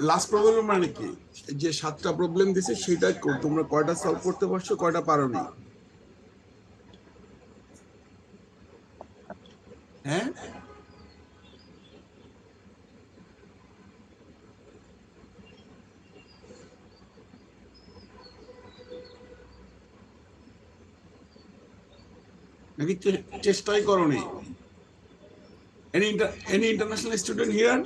Last problem মানে কি, যে 7টা প্রবলেম দিছে সেটা তোমরা কয়টা সলভ করতে পারছো, কয়টা পারোনি? হ্যাঁ, নাকি চেষ্টাই করোনি? Any international student here?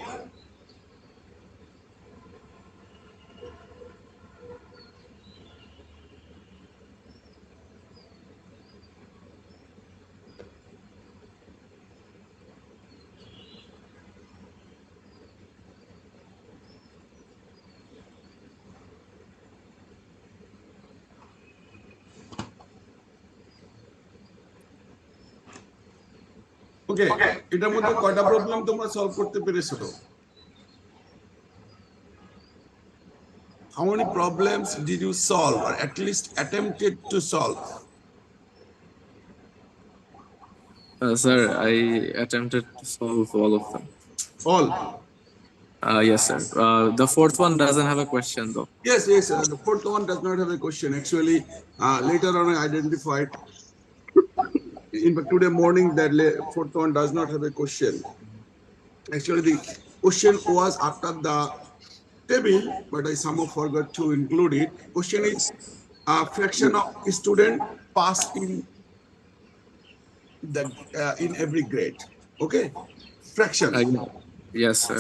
ওকে, এটার মধ্যে কয়টা প্রবলেম তোমরা সলভ করতে পেরেছো? How many problems did you solve or at least attempted to solve? Sir, I attempted to solve all of them. All? Yes, sir. The fourth one doesn't have a question though. Yes, the fourth one does not have a question. Actually, later on I identified, in fact today morning, that fourth one does not have a question. Actually, the question was after the table, but I somehow forgot to include it. Question is, fraction of student pass in every grade. Okay, fraction. Yes, sir.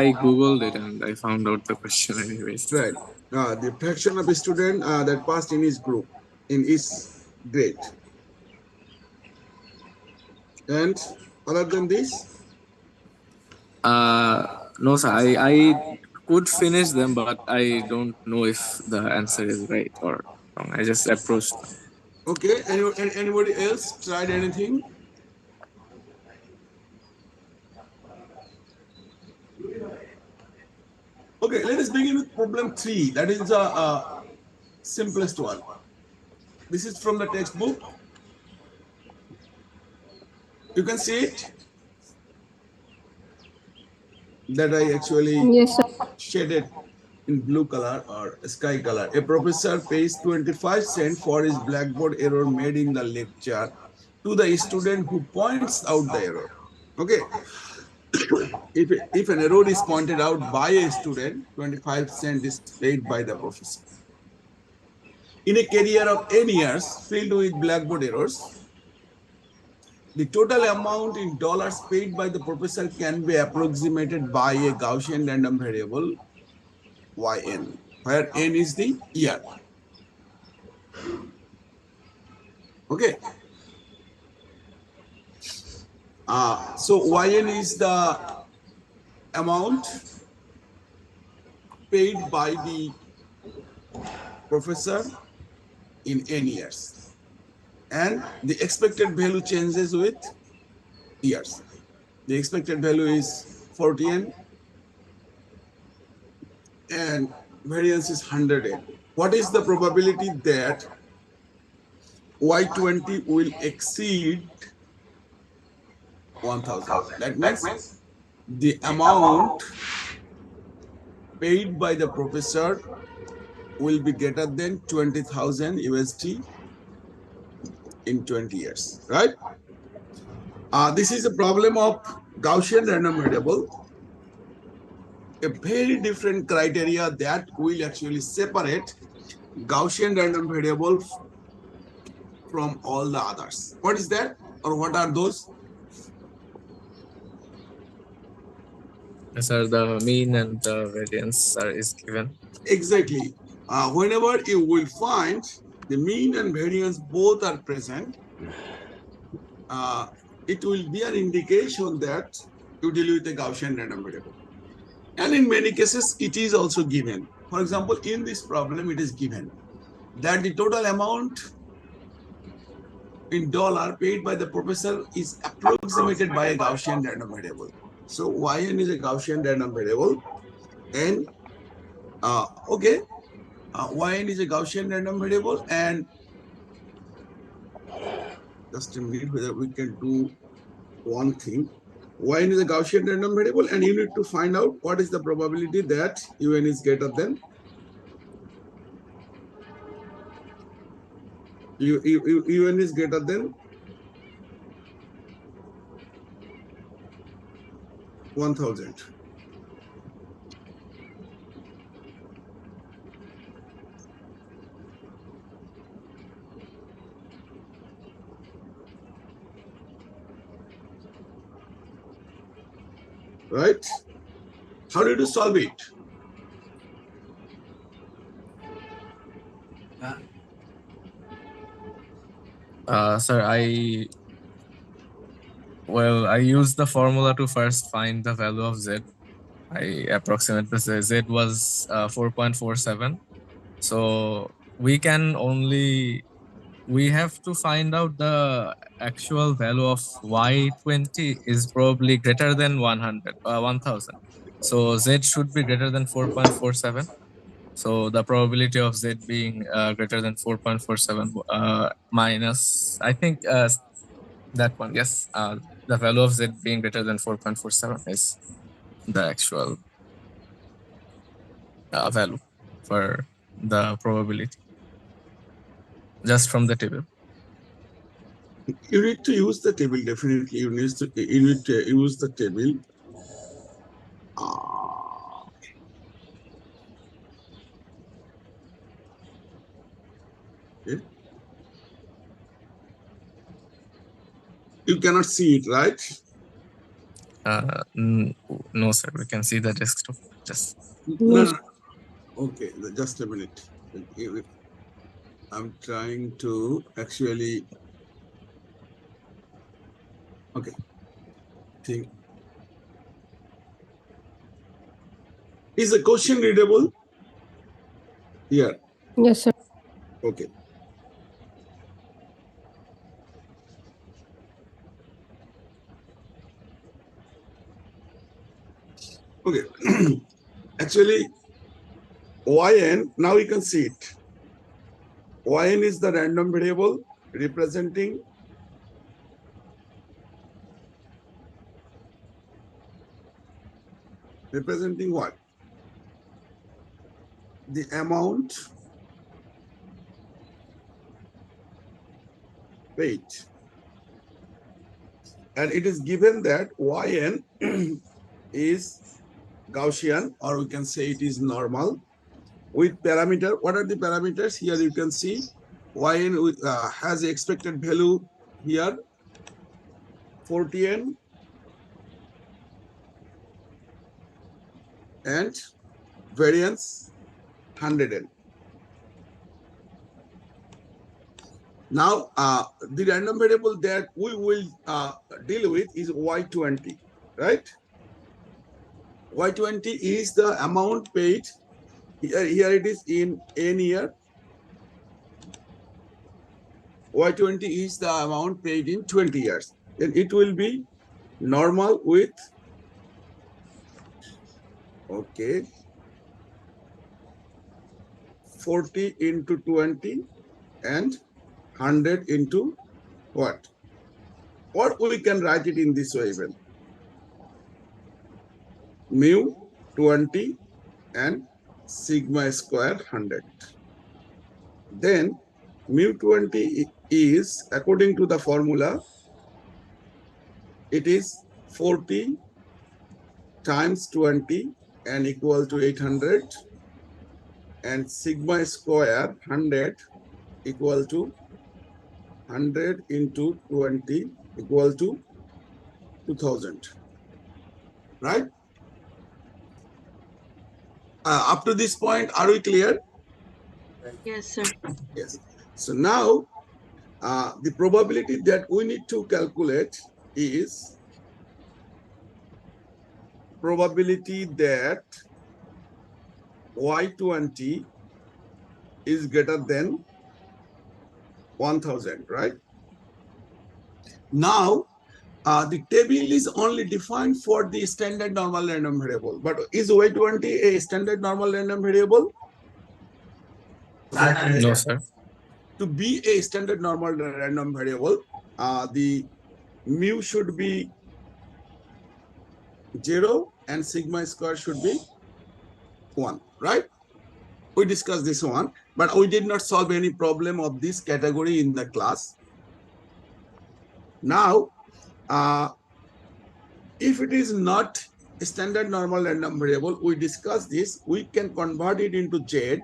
I googled it and I found out the question anyways. Right. The fraction of a student that passed in his group, in his grade. And other than this, No, sir. I could finish them, but I don't know if the answer is right or wrong. I just approached them. okay. Anybody else tried anything? Okay, let us begin with problem 3. That is the simplest one. This is from the textbook. You can see it, that I actually Yes, sir. shaded in blue color or sky color. A professor pays 25 cents for his blackboard error made in the lecture to the student who points out the error. Okay. If an error is pointed out by a student, 25 cents is paid by the professor. In a career of n years filled with blackboard errors, the total amount in dollars paid by the professor can be approximated by a Gaussian random variable yn, where n is the year. Okay. So yn is the amount paid by the professor in n years, and the expected value changes with years. The expected value is 40n and variance is 100n. What is the probability that y20 will exceed 1000? That means the amount paid by the professor will be greater than 20,000 USD in 20 years, right? This is a problem of Gaussian random variable, a very different criteria that will actually separate Gaussian random variable from all the others. What is that, or what are those? Yes, sir. The mean and the variance is given. Exactly. Whenever you will find the mean and variance both are present, it will be an indication that you deal with a Gaussian random variable. And in many cases, it is also given. For example, in this problem, it is given that the total amount in dollar paid by the professor is approximated by a Gaussian random variable. So yn is a Gaussian random variable, and okay, yn is a Gaussian random variable, and just a minute, whether we can do one thing. Yn is a Gaussian random variable, and you need to find out what is the probability that Un is greater than Un is greater than 1000. Right? How did you solve it? Sir, I used the formula to first find the value of Z. I approximate the Z was 4.47. So we have to find out the actual value of Y20 is probably greater than 1000. So Z should be greater than 4.47. So the probability of Z being greater than 4.47 minus, I think that one, yes. The value of Z being greater than 4.47 is the actual value for the probability, just from the table. You need to use the table, definitely. You need to use the table. Okay. You cannot see it, right? No, sir. We can see the desktop. Just no. Okay, just a minute. I'm trying to actually. Okay. Think. Is the question readable? Yeah. Yes, sir. Okay. Okay. Actually, Yn, now you can see it. Yn is the random variable representing what? The amount paid. And it is given that Yn is Gaussian, or we can say it is normal, with parameter. What are the parameters? Here you can see Yn has the expected value here 40n and variance 100n. Now, the random variable that we will deal with is Y20, right? Y20 is the amount paid. Here it is in n year. Y20 is the amount paid in 20 years. And it will be normal with, okay, 40 into 20 and 100 into what? Or we can write it in this way even. Mu 20 and sigma square 100. Then mu 20 is, according to the formula, it is 40 times 20 and equal to 800, and sigma square 100 equal to 100 into 20 equal to 2000. Right? Up to this point, are we clear? Yes, sir. Yes. So now, the probability that we need to calculate is probability that Y20 is greater than 1000, right? Now, the table is only defined for the standard normal random variable, but is Y20 a standard normal random variable? no, sir. To be a standard normal random variable, the mu should be 0 and sigma square should be 1, right? We discussed this one, but we did not solve any problem of this category in the class. Now, if it is not a standard normal random variable, we discussed this, we can convert it into Z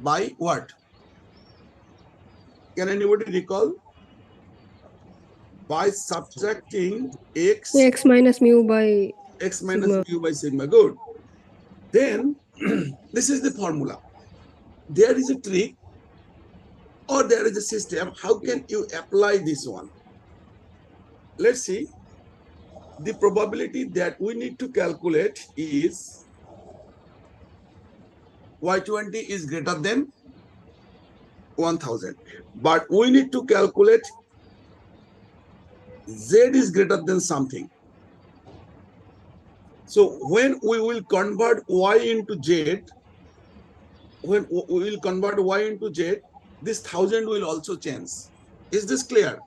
by what? Can anybody recall? By subtracting x X minus mu by minus sigma. mu by sigma. Good. Then this is the formula. There is a trick or there is a system. How can you apply this one? Let's see. The probability that we need to calculate is y20 is greater than 1000. But we need to calculate z is greater than something. So when we will convert y into z, when we will convert y into z, this 1000 will also change. Is this clear?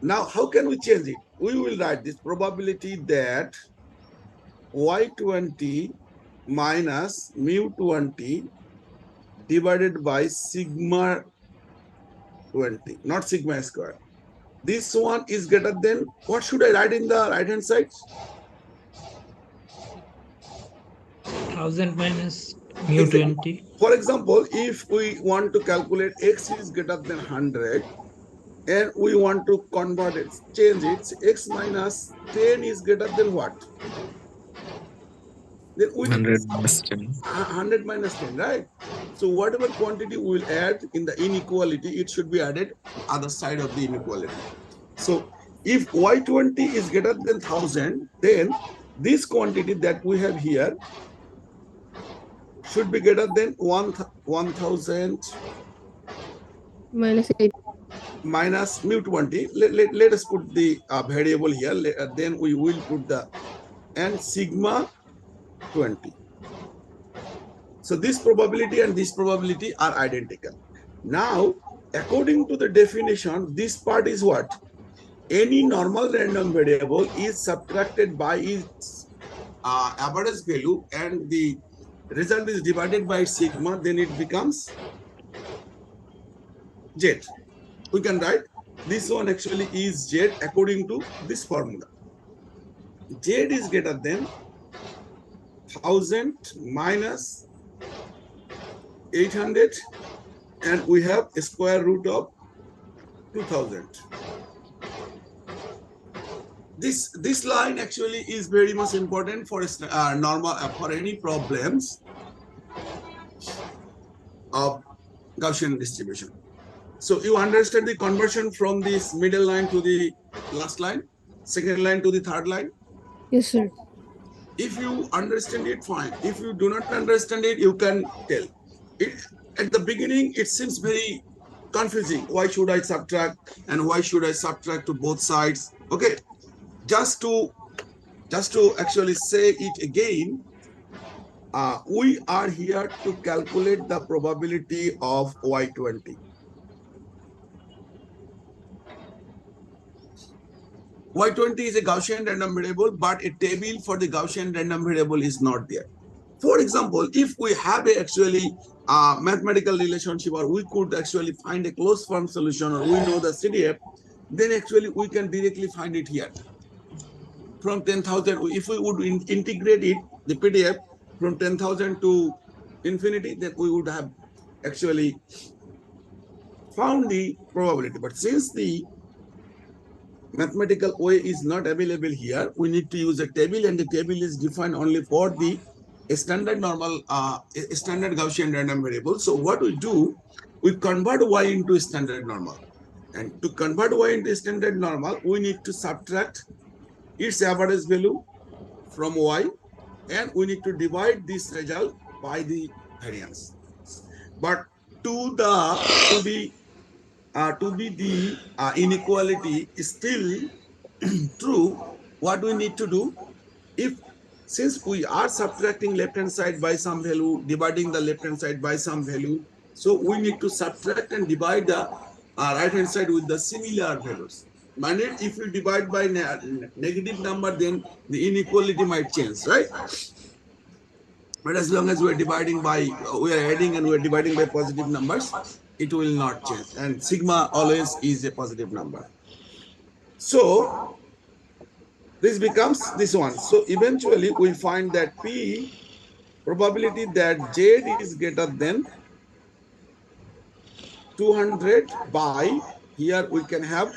Now how can we change it? We will write this probability that y20 minus mu 20 divided by sigma 20, not sigma square. This one is greater than, what should I write in the right hand side? 1000 minus mu 20. For example, if we want to calculate x is greater than 100 and we want to convert it, change it, x minus 10 is greater than what? Then we 100 minus 10. 100 minus 10, right? So whatever quantity we will add in the inequality, it should be added other side of the inequality. So if y20 is greater than 1000, then this quantity that we have here should be greater than 1000 minus 8. minus mu 20. Let us put the variable here. Then we will put the and sigma 20. So this probability and this probability are identical. Now, according to the definition, this part is what? Any normal random variable is subtracted by its average value and the result is divided by sigma, then it becomes Z. We can write this one actually is Z according to this formula. Z is greater than 1000 minus 800 and we have a square root of 2000. This line actually is very much important for normal for any problems of Gaussian distribution. So you understand the conversion from this middle line to the last line, second line to the third line? Yes, sir. If you understand it, fine. If you do not understand it, you can tell. At the beginning, it seems very confusing. Why should I subtract and why should I subtract to both sides? Okay, just to actually say it again, we are here to calculate the probability of y20. Y20 is a Gaussian random variable, but a table for the Gaussian random variable is not there. For example, if we have a actually mathematical relationship, or we could actually find a closed form solution, or we know the CDF, then actually we can directly find it here. From 10,000, if we would integrate it, the PDF, from 10,000 to infinity, then we would have actually found the probability. But since the mathematical way is not available here, we need to use a table, and the table is defined only for the standard normal, standard Gaussian random variable. So what we do, we convert y into standard normal, and to convert y into standard normal, we need to subtract its average value from y, and we need to divide this result by the variance. But to be the inequality is still true, what we need to do, since we are subtracting left hand side by some value, dividing the left hand side by some value, so we need to subtract and divide the right hand side with the similar values. if you divide by negative number, then the inequality might change, right? But as long as we're dividing by, we are adding and we're dividing by positive numbers, it will not change. And sigma always is a positive number. So this becomes this one. So eventually we find that P probability that Z is greater than 200 by, here we can have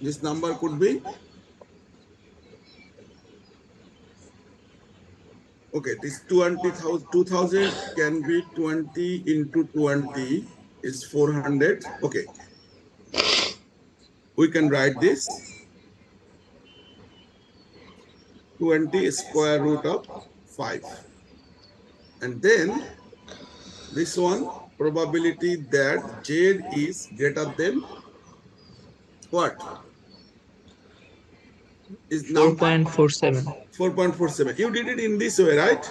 this number could be, okay, this 2000 can be 20 into 20 is 400. Okay, we can write this 20 square root of 5. And then this one, probability that Z is greater than what? Is now 4.47. 4.47. You did it in this way, right?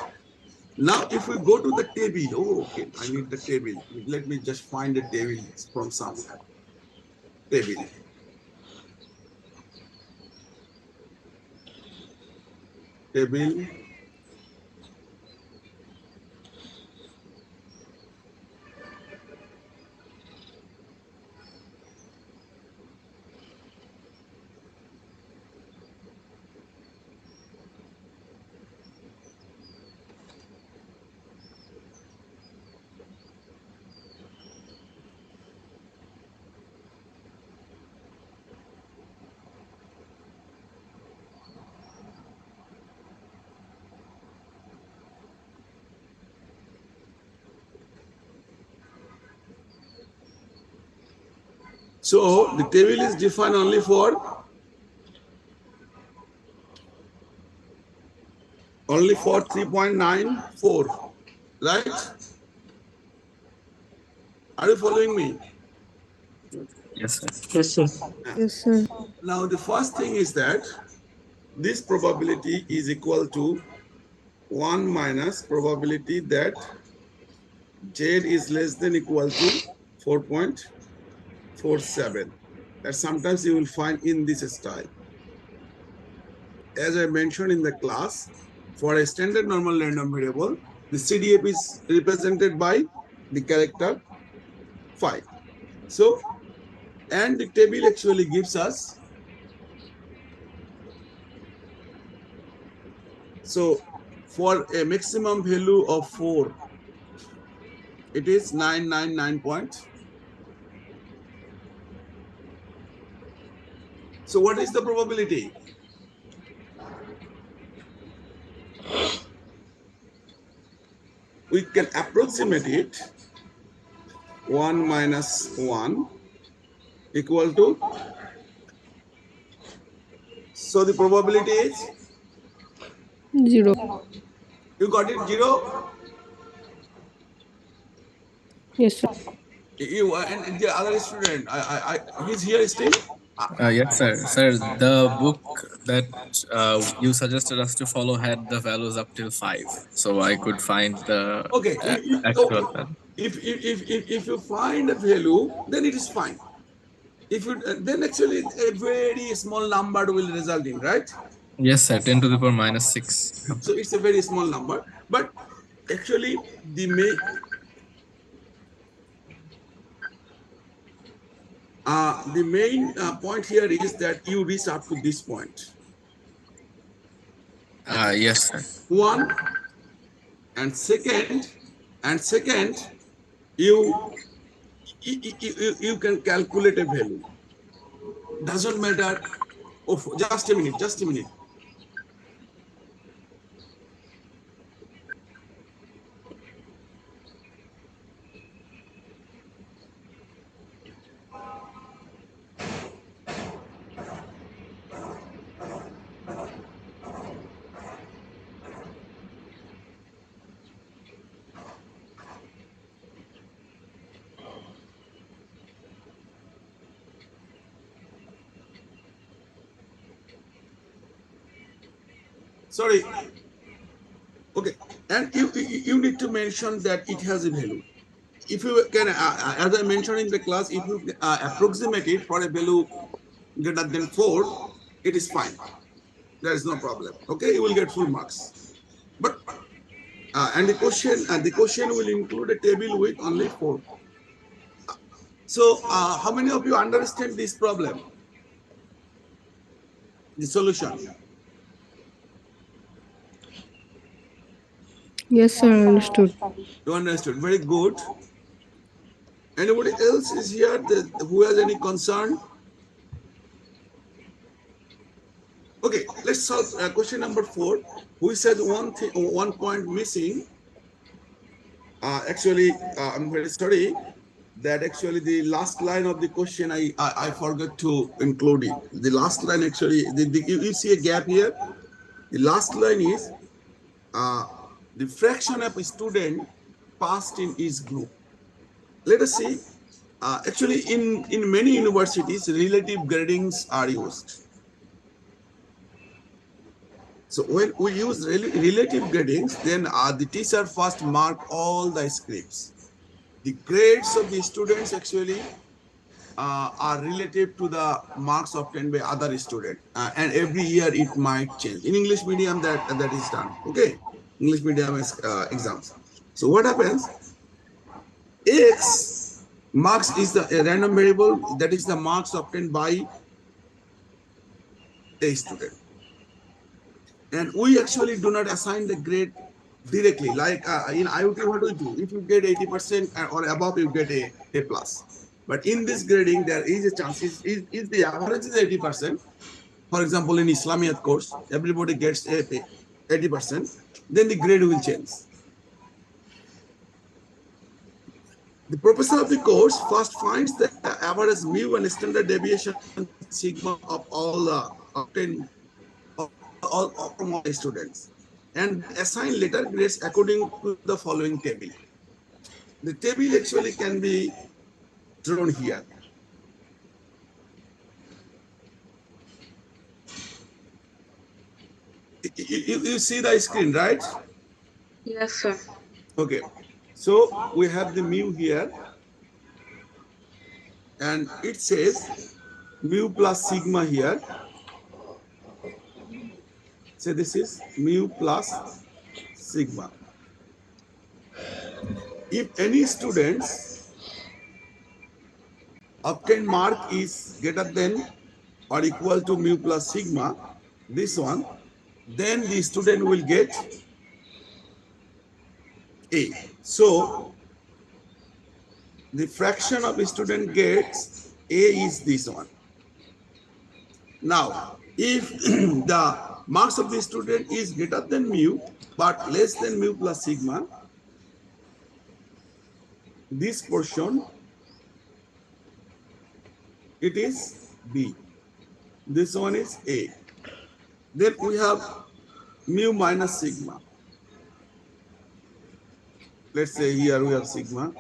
Now, if we go to the table, oh, okay, I need the table. Let me just find a table from somewhere. Table. Table. So the table is defined only for 3.94, right? Are you following me? Yes, sir. Yes, sir. Yes, sir. Now the first thing is that this probability is equal to 1 minus probability that Z is less than equal to 4.47. That sometimes you will find in this style. As I mentioned in the class, for a standard normal random variable, the CDF is represented by the character 5. So, and the table actually gives us, so for a maximum value of 4, it is 999 point. So what is the probability? We can approximate it 1 minus 1 equal to, so the probability is, 0. you got it, 0? Yes, sir. You and the other student, he's here still? Yes, sir. Sir, the book that you suggested us to follow had the values up till 5. So I could find the Okay, okay. actual value. If you find a value, then it is fine. If you then actually a very small number will result in, right? Yes, sir. 10 to the power minus 6. So it's a very small number, but actually the main point here is that you reach up to this point. Yes, sir. One, and second, you you can calculate a value. Doesn't matter. Oh, just a minute, just a minute. Sorry. Okay, and you need to mention that it has a value. if you can, as I mentioned in the class, if you approximate it for a value greater than 4, it is fine. There is no problem. Okay, you will get full marks. But and the question will include a table with only 4. So how many of you understand this problem? The solution. Yes, sir. Understood. You understood? Very good. Anybody else is here who has any concern? Okay, let's solve question number 4. Who says one point missing? Actually, I'm very sorry that actually the last line of the question I forgot to include it. The last line actually, you see a gap here. The last line is uh, the fraction of a student passed in each group. Let us see. Actually, in many universities, relative gradings are used. So when we use relative gradings, then the teacher first mark all the scripts. The grades of the students actually are relative to the marks obtained by other students, and every year it might change. In English medium, that is done. Okay, English medium is exams. So what happens? X marks is the a random variable, that is the marks obtained by a student, and we actually do not assign the grade directly. Like in IoT, what we do? If you get 80% or above, you get a plus. But in this grading, there is a chance is the average is 80%. For example, in Islamiyat course, everybody gets 80%. Then the grade will change. The professor of the course first finds the average mu and standard deviation sigma of all obtained from all the students, and assign later grades according to the following table. The table actually can be drawn here. You see the screen, right? Yes, sir. Okay. So we have the mu here, and it says mu plus sigma here. So this is mu plus sigma. If any students obtained mark is greater than or equal to mu plus sigma, this one, then the student will get A. So the fraction of a student gets A is this one. Now, if the marks of the student is greater than mu but less than mu plus sigma, this portion, it is B. This one is A. Then we have mu minus sigma. Let's say here we have sigma.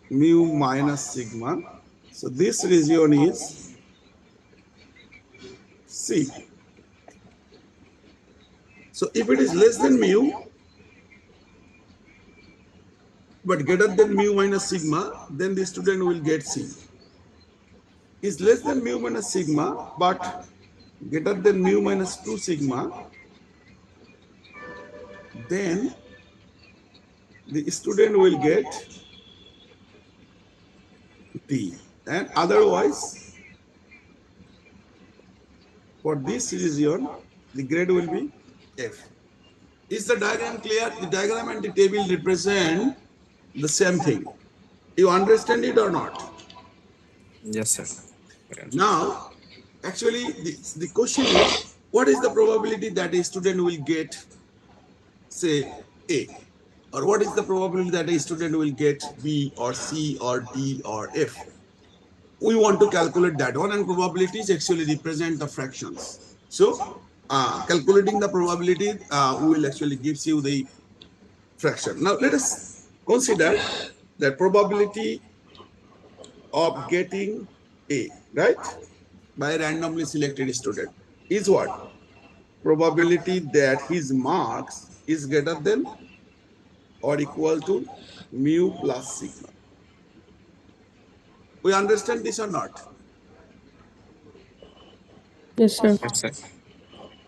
Mu minus sigma. So this region is C. So if it is less than mu, but greater than mu minus sigma, then the student will get C. Is less than mu minus sigma, but greater than mu minus 2 sigma, then the student will get D. And otherwise, for this region, the grade will be F. Is the diagram clear? The diagram and the table represent the same thing. You understand it or not? Yes, sir. Now, actually, the question is, what is the probability that a student will get, say, A? Or what is the probability that a student will get B or C or D or F? We want to calculate that one, and probabilities actually represent the fractions. So, calculating the probability will actually gives you the fraction. Now, let us consider the probability of getting A, right, by a randomly selected student is what? Probability that his marks is greater than or equal to mu plus sigma. We understand this or not? Yes, sir. Yes, sir.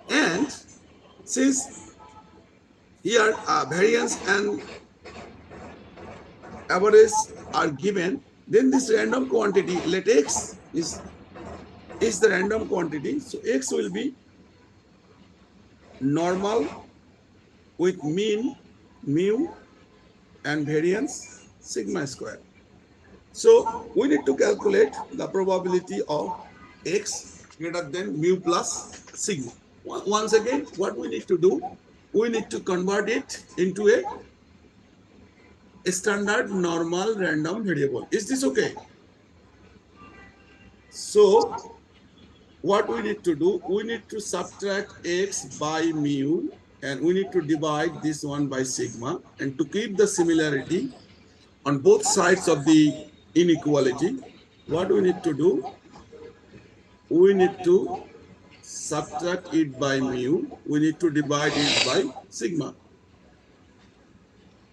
And since here variance and average are given, then this random quantity, let x is the random quantity. So x will be normal with mean mu and variance sigma square. So we need to calculate the probability of x greater than mu plus sigma. Once again, what we need to do, we need to convert it into a standard normal random variable. Is this okay? So what we need to do, we need to subtract x by mu and we need to divide this one by sigma, and to keep the similarity on both sides of the inequality, what we need to do, we need to subtract it by mu, we need to divide it by sigma,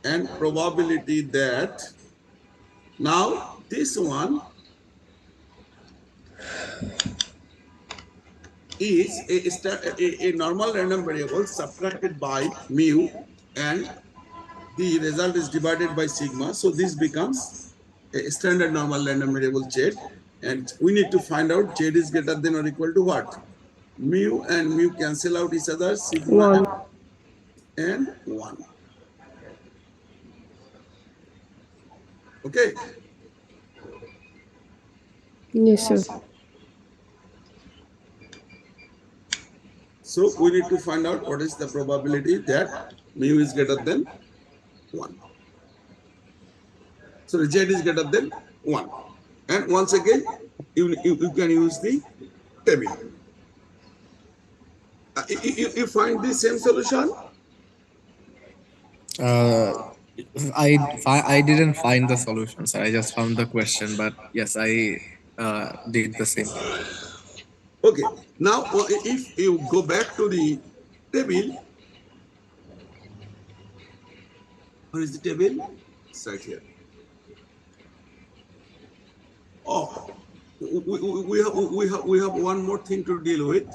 and probability that now this one is a normal random variable subtracted by mu, and the result is divided by sigma. So this becomes a standard normal random variable z, and we need to find out z is greater than or equal to what? Mu and mu cancel out each other, sigma 1. and 1. Okay. Yes, sir. So we need to find out what is the probability that mu is greater than 1. So z is greater than 1. And once again, you can use the table. You find the same solution? I didn't find the solution, sir. I just found the question, but yes, I did the same. Okay. Now, if you go back to the table, where is the table? It's right here. Oh, we have one more thing to deal with.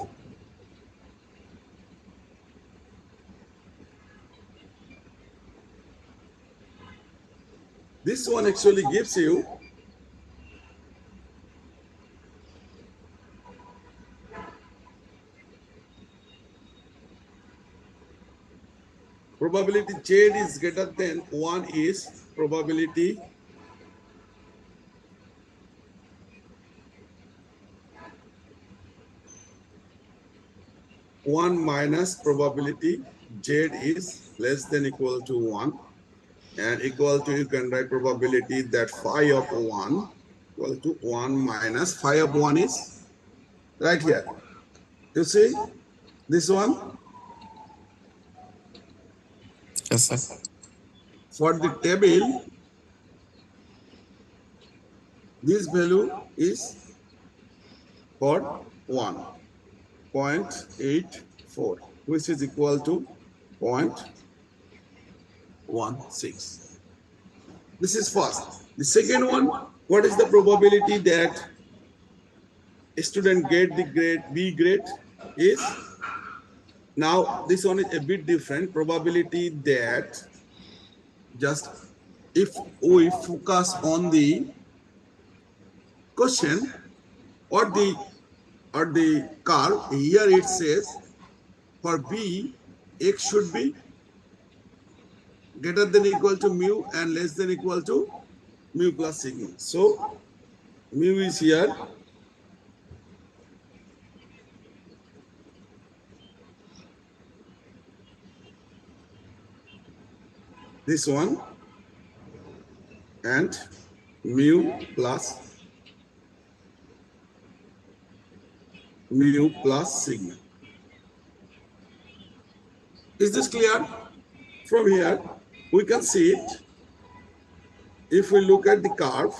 This one actually gives you probability z is greater than 1 is probability one minus probability z is less than equal to 1, and equal to, you can write probability that phi of 1 equal to 1 minus phi of 1 is right here. You see this one? Yes, sir. For the table, this value is for 1.84, which is equal to 0.16. This is first. The second one, what is the probability that a student get the grade B grade is, now this one is a bit different. Probability that, just if we focus on the question or the curve, here it says for B, x should be greater than equal to mu and less than equal to mu plus sigma. So mu is here, this one, and mu plus sigma. Is this clear? From here, we can see it. If we look at the curve,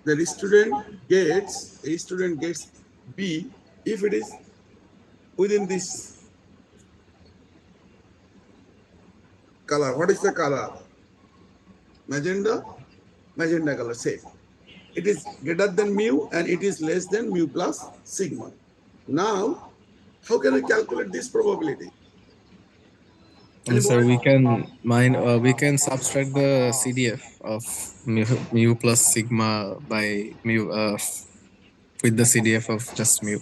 the student gets, a student gets B if it is within this color. What is the color? Magenta? Magenta color, same. It is greater than mu and it is less than mu plus sigma. Now, how can we calculate this probability? Sir, Anybody? we can subtract the CDF of mu plus sigma by mu with the CDF of just mu.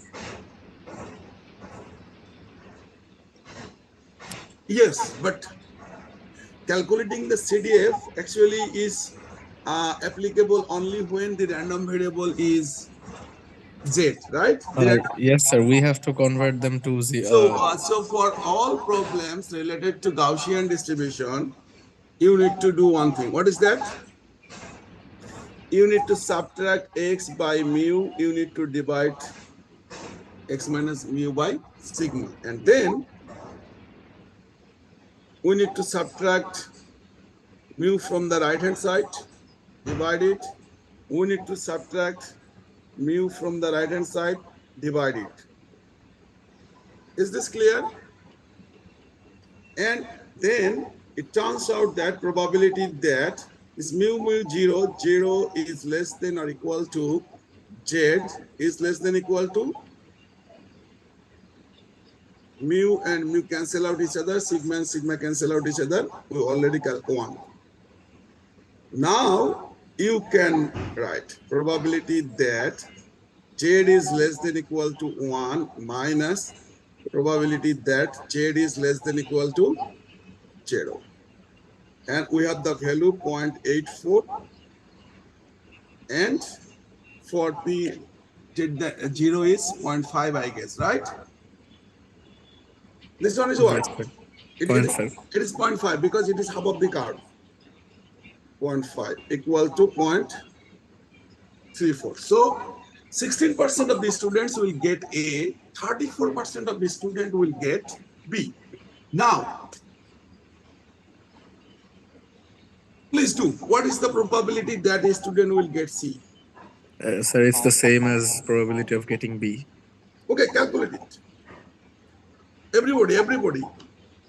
Yes, but calculating the CDF actually is applicable only when the random variable is Z, right? Yes, sir. We have to convert them to So for all problems related to Gaussian distribution, you need to do one thing. What is that? You need to subtract x by mu. You need to divide x minus mu by sigma. And then we need to subtract mu from the right hand side, divide it. We need to subtract mu from the right hand side, divide it. Is this clear? And then it turns out that probability that is mu 0, 0 is less than or equal to z is less than equal to mu and mu cancel out each other, sigma and sigma cancel out each other. We already got one. Now you can write probability that z is less than equal to 1 minus probability that z is less than equal to 0. And we have the value 0.84, and for the 0 is 0.5, I guess, right? This one is what? yes, sir. It is, 0.5. it is 0.5 because it is half of the curve. 0.5 equal to 0.34. So 16% of the students will get A, 34% of the student will get B. Now, please do. What is the probability that a student will get C? Sir, it's the same as probability of getting B. Okay, calculate it. Everybody.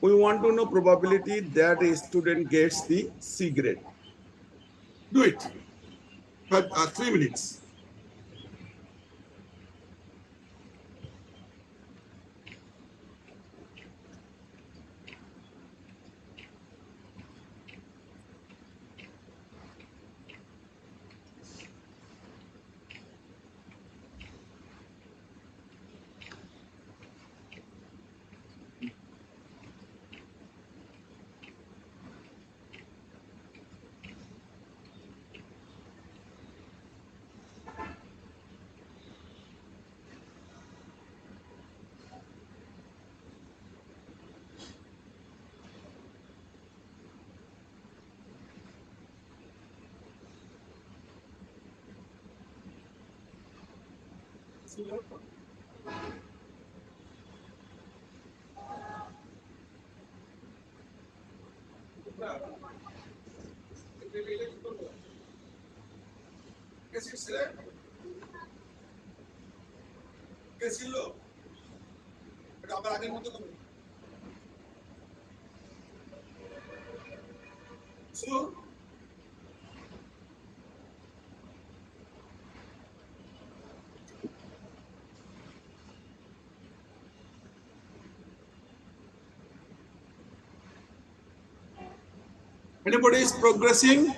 We want to know probability that a student gets the C grade. Do it. But 3 minutes. So, anybody is progressing?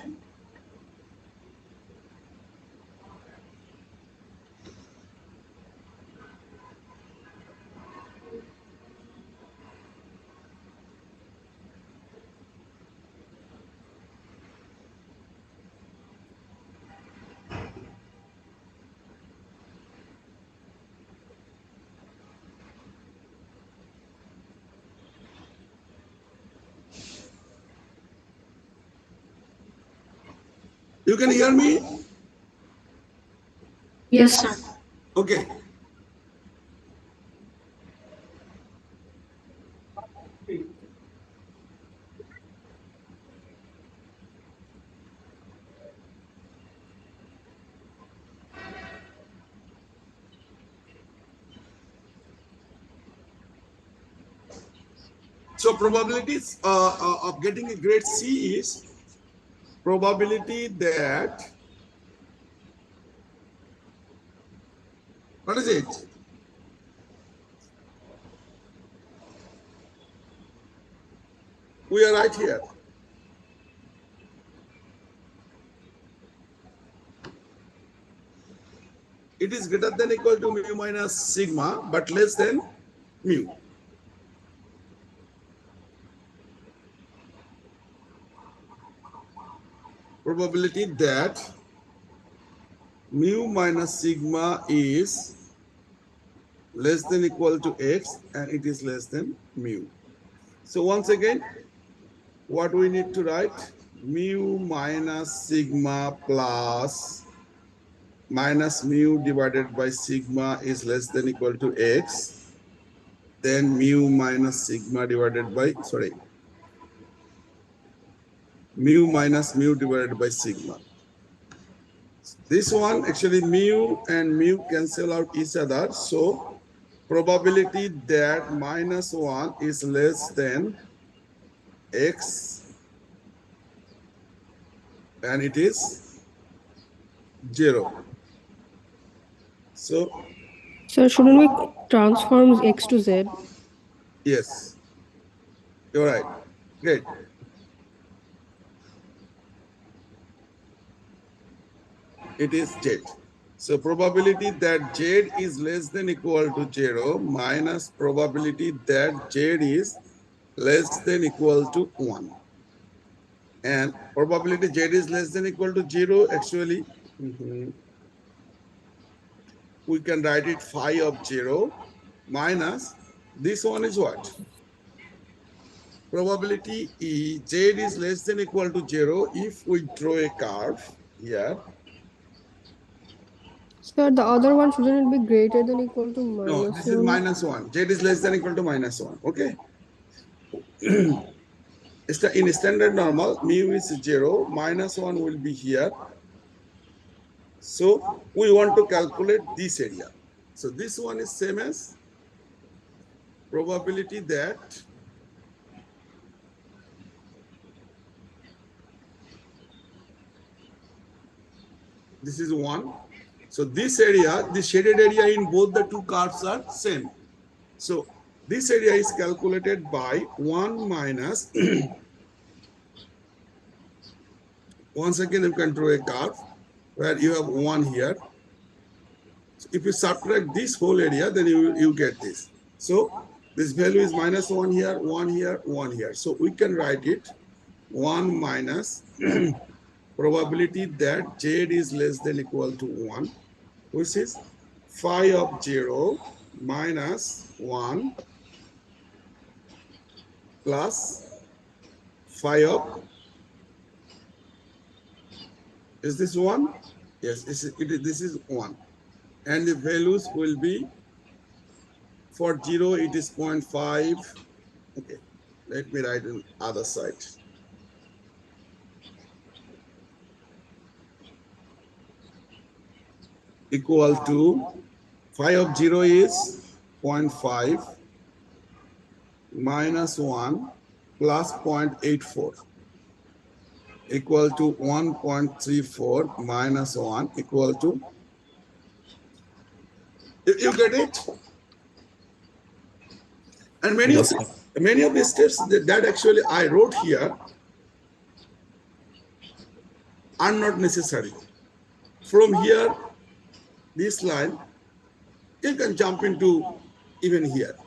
You can hear me? Yes, sir. Okay. So probabilities of getting a grade C is probability that, what is it? We are right here. It is greater than equal to mu minus sigma, but less than mu. Probability that mu minus sigma is less than equal to x and it is less than mu. So once again, what we need to write? Mu minus sigma plus minus mu divided by sigma is less than equal to x. Then mu minus sigma divided by, mu minus mu divided by sigma. This one actually mu and mu cancel out each other. So probability that minus 1 is less than x and it is 0. So Sir, shouldn't we transform x to z? yes, you're right. Great. It is z. So probability that z is less than equal to 0 minus probability that z is less than equal to 1. And probability z is less than equal to 0, actually, we can write it phi of 0 minus this one is what? Probability E, z is less than equal to 0 if we draw a curve here. Sir, the other one shouldn't it be greater than equal to No, minus this is 1? minus 1. Z is less than equal to minus 1. Okay. In standard normal, mu is 0, minus 1 will be here. So we want to calculate this area. So this one is same as probability that this is 1. So this area, the shaded area in both the two curves are same. So this area is calculated by 1 minus, once again you can draw a curve where you have 1 here. So if you subtract this whole area, then you get this. So this value is minus 1 here, 1 here, 1 here. So we can write it 1 minus probability that z is less than equal to 1, which is phi of 0 minus 1 plus phi of, is this 1? Yes, this is 1. And the values will be, for 0 it is 0.5. Okay, let me write on other side. Equal to phi of 0 is 0.5 minus 1 plus 0.84 equal to 1.34 minus 1 equal to, you get it? And many of the steps that actually I wrote here are not necessary. From here, this line, you can jump into even here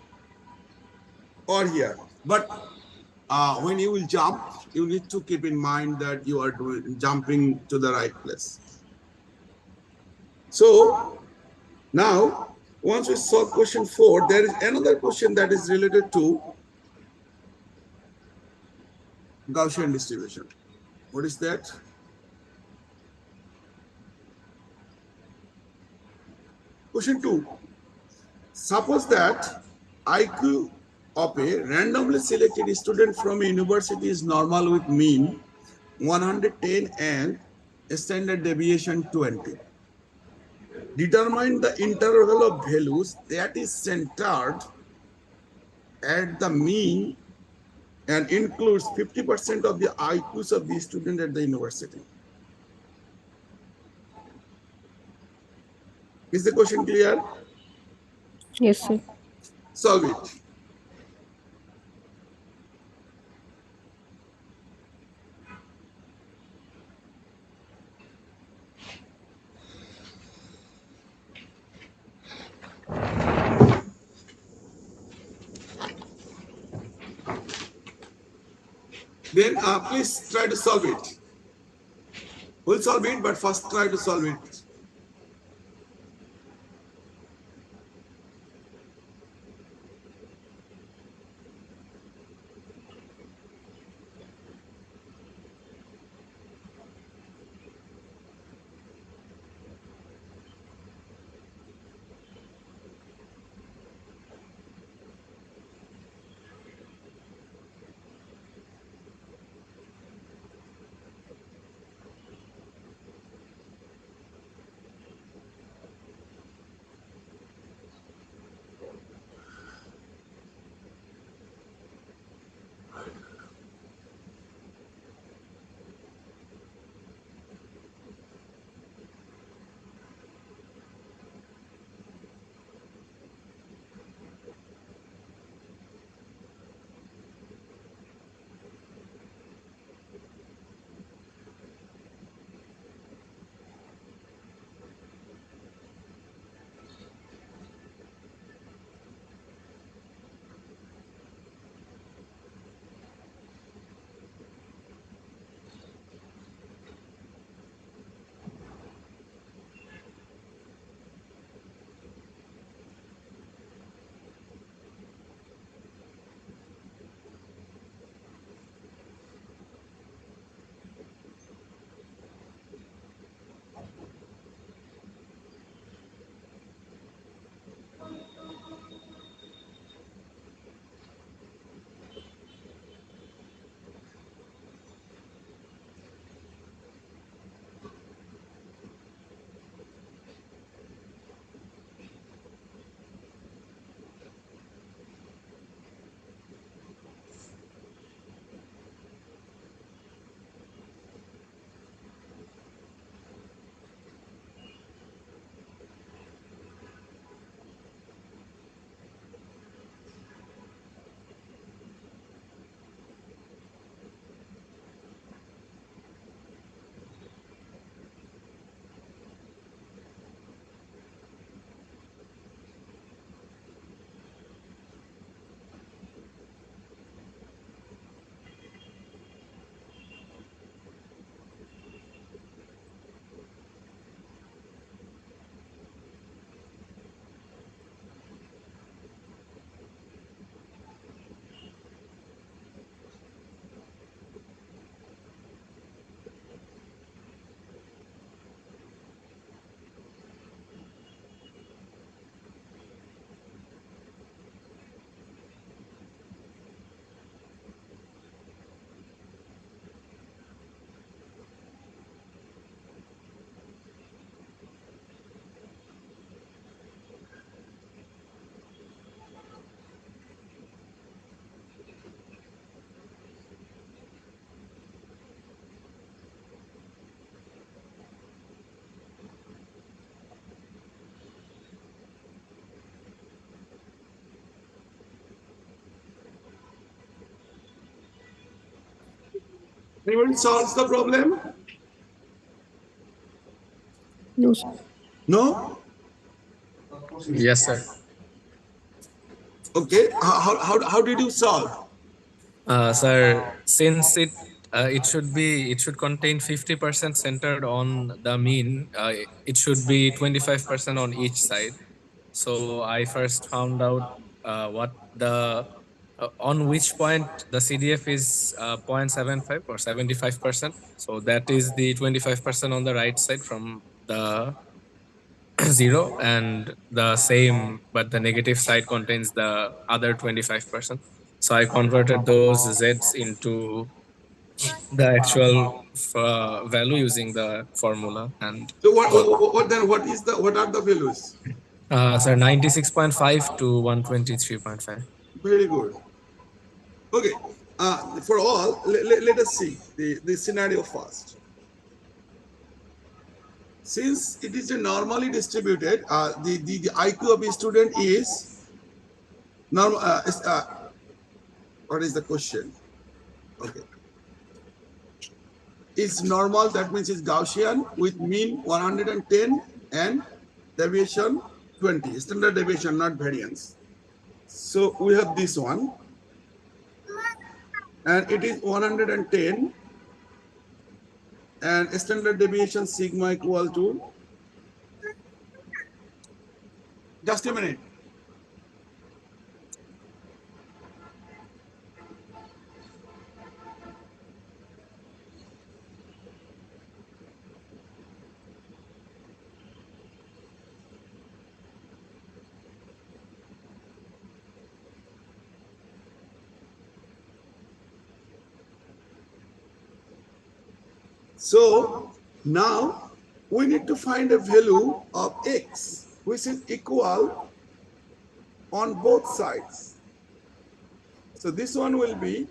or here. But when you will jump, you need to keep in mind that you are jumping to the right place. So now, once we solve question 4, there is another question that is related to Gaussian distribution. What is that? Question 2. Suppose that IQ of a randomly selected student from a university is normal with mean 110 and standard deviation 20. Determine the interval of values that is centered at the mean and includes 50% of the IQs of the student at the university. Is the question clear? Yes, sir. Solve it. Then please try to solve it. We'll solve it, but first try to solve it. Anyone solves the problem? No, sir. No? Yes, sir. Okay. How did you solve? Sir, since it should contain 50% centered on the mean, it should be 25% on each side. So I first found out what the on which point the CDF is 0.75 or 75%. So that is the 25% on the right side from the zero, and the same, but the negative side contains the other 25%. So I converted those Zs into the actual value using the formula and So got what are the values? sir 96.5 to 123.5. Very good. Okay. For all, let us see the scenario first. Since it is a normally distributed, the IQ of a student is normal. What is the question? Okay, it's normal. That means it's Gaussian with mean 110 and deviation 20. Standard deviation, not variance. So we have this one, and it is 110, and standard deviation sigma equal to. Just a minute. So now we need to find a value of x which is equal on both sides. So this one will be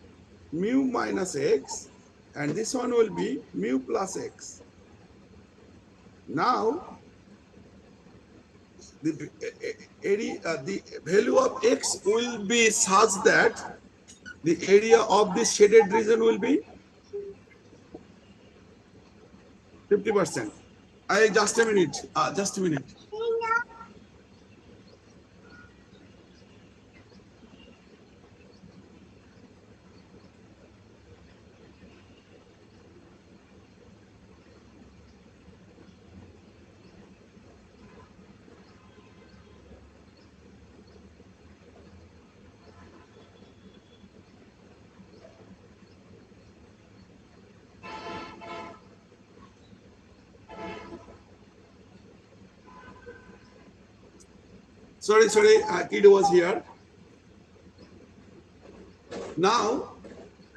mu minus x and this one will be mu plus x. Now the area, the value of x will be such that the area of this shaded region will be 50%. Just a minute. Just a minute. Sorry, kid was here. Now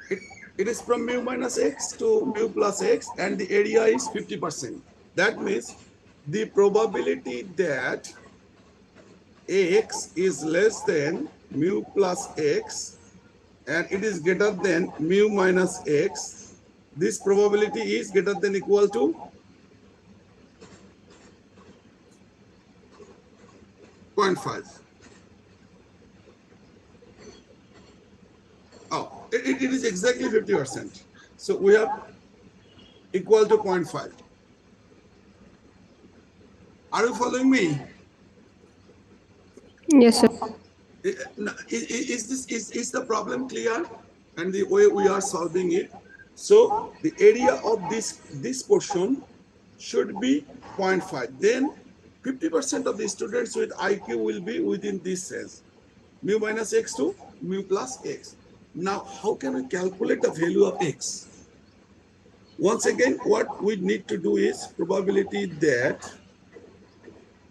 it is from mu minus x to mu plus x, and the area is 50%. That means the probability that x is less than mu plus x and it is greater than mu minus x, this probability is greater than equal to 0.5. Oh, it is exactly 50%. So we have equal to 0.5. Are you following me? Yes, sir. Is the problem clear? And the way we are solving it. So the area of this portion should be 0.5. Then 50% of the students with IQ will be within this range. Mu minus x to mu plus x. Now, how can we calculate the value of x? Once again, what we need to do is probability that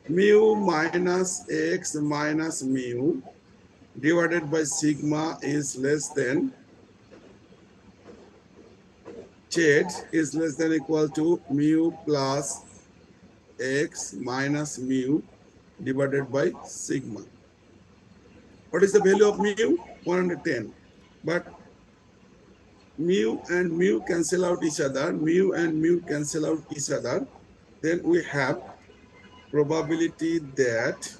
mu minus x minus mu divided by sigma is less than z is less than equal to mu plus x minus mu divided by sigma. What is the value of mu? 110. But mu and mu cancel out each other. Mu and mu cancel out each other. Then we have probability that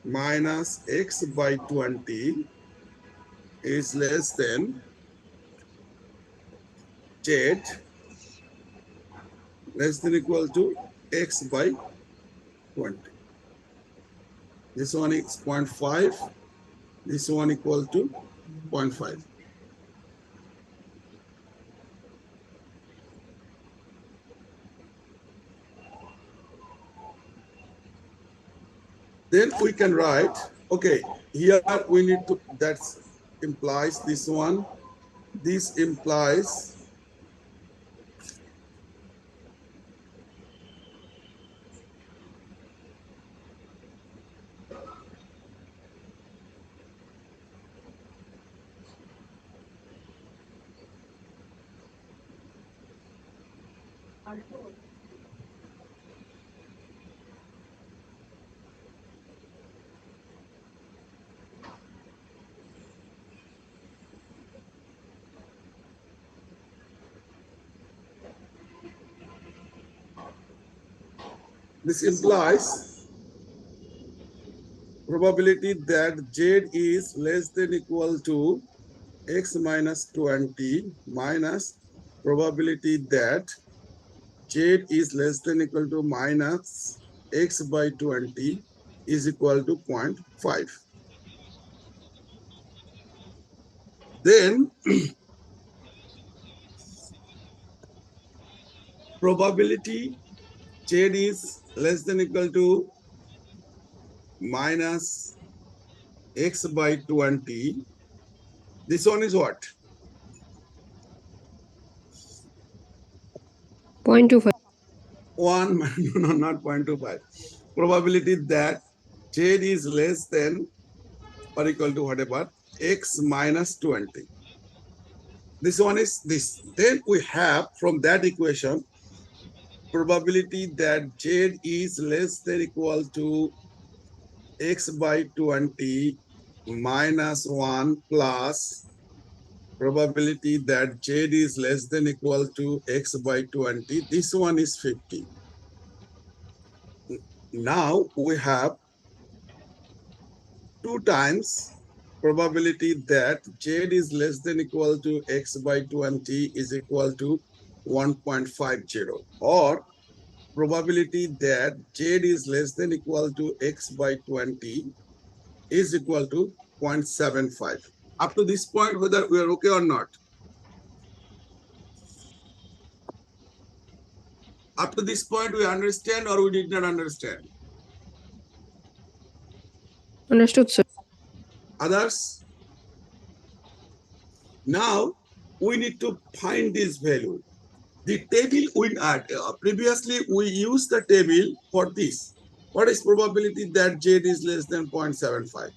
minus x by 20 is less than z less than equal to x by 20. This one is 0.5. This one equal to 0.5. Then we can write, okay, here we need to, that implies this one. This implies This implies probability that Z is less than equal to x minus 20 minus probability that Z is less than equal to minus x by 20 is equal to 0.5. Then probability Z is less than equal to minus x by 20. This one is what? 0.25. 1, no, not 0.25. Probability that Z is less than or equal to whatever, x minus 20. This one is this. Then we have from that equation, probability that Z is less than equal to x by 20 minus 1 plus probability that Z is less than equal to x by 20. This one is 50. Now we have 2 times probability that Z is less than equal to x by 20 is equal to 1.50, or probability that Z is less than equal to x by 20 is equal to 0.75. Up to this point, whether we are okay or not. Up to this point, we understand or we did not understand. Understood, sir. Others? Now, we need to find this value. The table we previously we used the table for this. What is probability that Z is less than 0.75?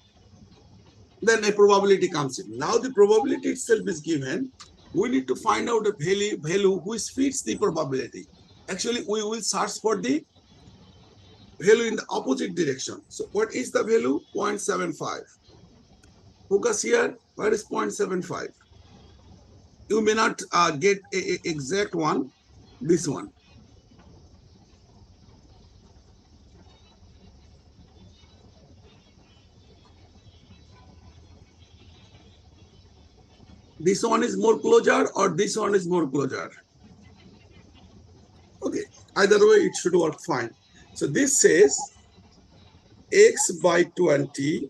Then a probability comes in. Now the probability itself is given. We need to find out a value which fits the probability. Actually, we will search for the value in the opposite direction. So what is the value? 0.75. Focus here. What is 0.75? You may not get a exact one. This one. This one is more closer or this one is more closer. Okay, either way it should work fine. So this says x by 20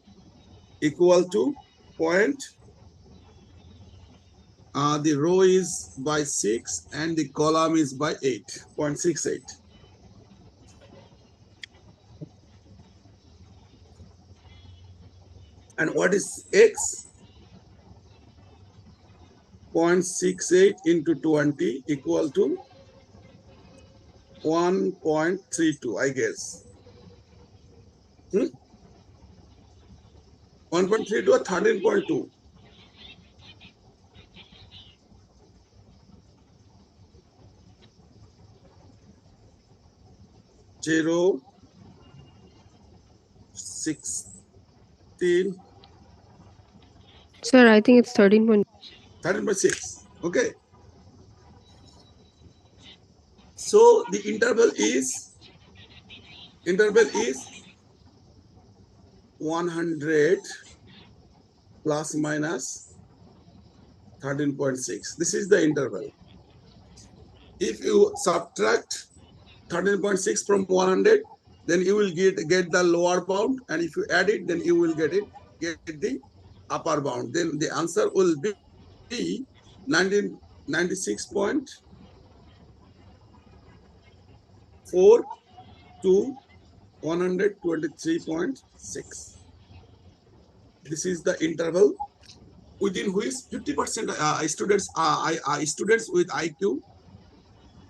equal to point. The row is by 6 and the column is by 8.68. And what is x? 0.68 into 20 equal to 1.32, I guess. 1.32 or 13.2? Zero 16. Sir, I think it's 13. 13.6. Okay. So the interval is 100 plus minus 13.6. This is the interval. If you subtract 13.6 from 100, then you will get the lower bound, and if you add it, then you will get the upper bound. Then the answer will be 96.4 to 123.6. This is the interval within which 50% students students with IQ,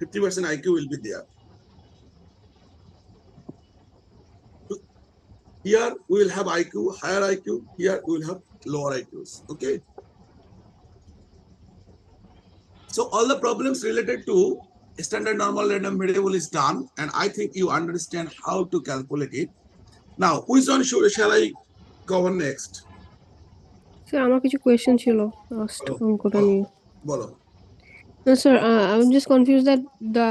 50% IQ will be there. Here we will have IQ, higher IQ. Here we will have lower IQs. Okay. So all the problems related to standard normal random variable is done, and I think you understand how to calculate it. Now, which one shall I cover next? Sir আমার কিছু question ছিল last অঙ্কটা নিয়ে। বলো। No, sir, I'm just confused that the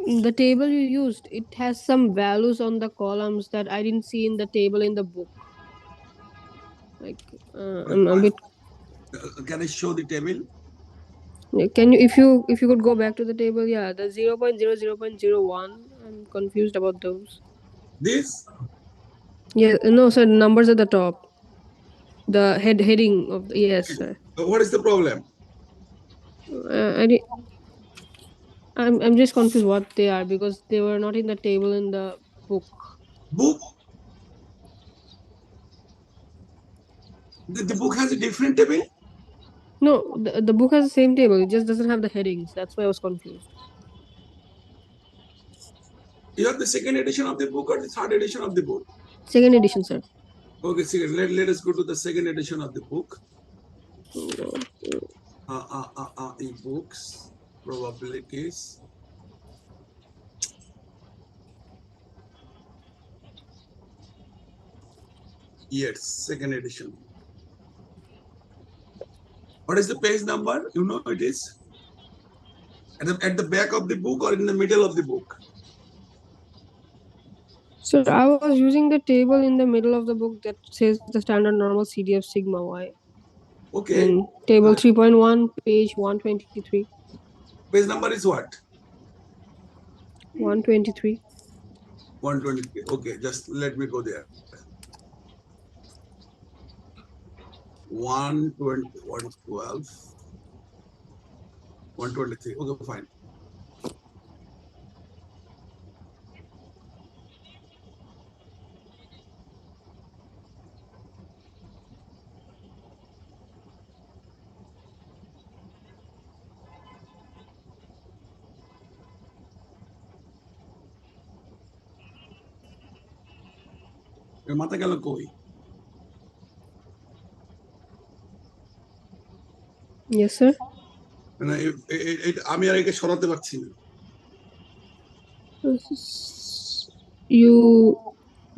the table you used, it has some values on the columns that I didn't see in the table in the book. Like, I'm a bit. Can I show the table? Can you, if you could go back to the table, yeah, the 0.0, 0.01. I'm confused about those. This? Yeah, no, sir. Numbers at the top. The heading of the, yes, sir. What is the problem? I'm just confused what they are because they were not in the table in the book. Book? The book has a different table? No, the book has the same table. It just doesn't have the headings. That's why I was confused. You have the second edition of the book or the third edition of the book? Second edition, sir. Okay, second. Let us go to the second edition of the book. E-books, probabilities. Yes, second edition. What is the page number? You know it is? At the back of the book or in the middle of the book? So I was using the table in the middle of the book that says the standard normal CDF sigma y. Okay. And table 3.1, page 123. Page number is what? 123. 123. Okay, just let me go there. 120, 112, 123. Okay, fine. মাথা গেল কই? Yes, sir. মানে আমি আর একে সরাতে পারছি না। You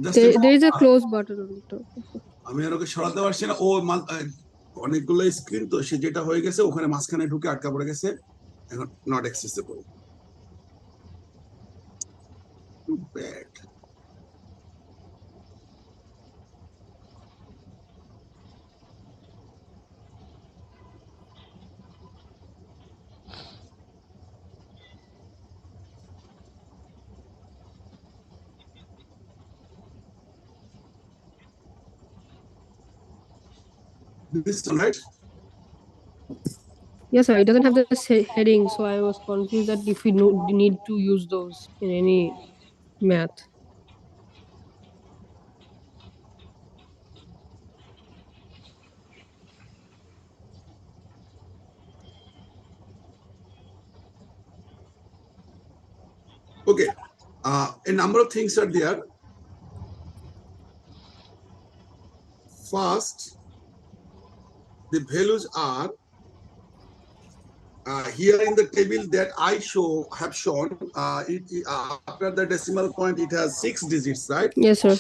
Just there is a close button on the top. আমি আর ওকে সরাতে পারছি না। ও অনেকগুলো স্ক্রিন তো সে যেটা হয়ে গেছে ওখানে মাঝখানে ঢুকে আটকা পড়ে গেছে। এখন not accessible. Too bad. This one, right? Yes, sir. It doesn't have the heading, so I was confused that if we need to use those in any math. Okay. A number of things are there. First, the values are here in the table that I have shown. After the decimal point, it has 6 digits, right? Yes, sir.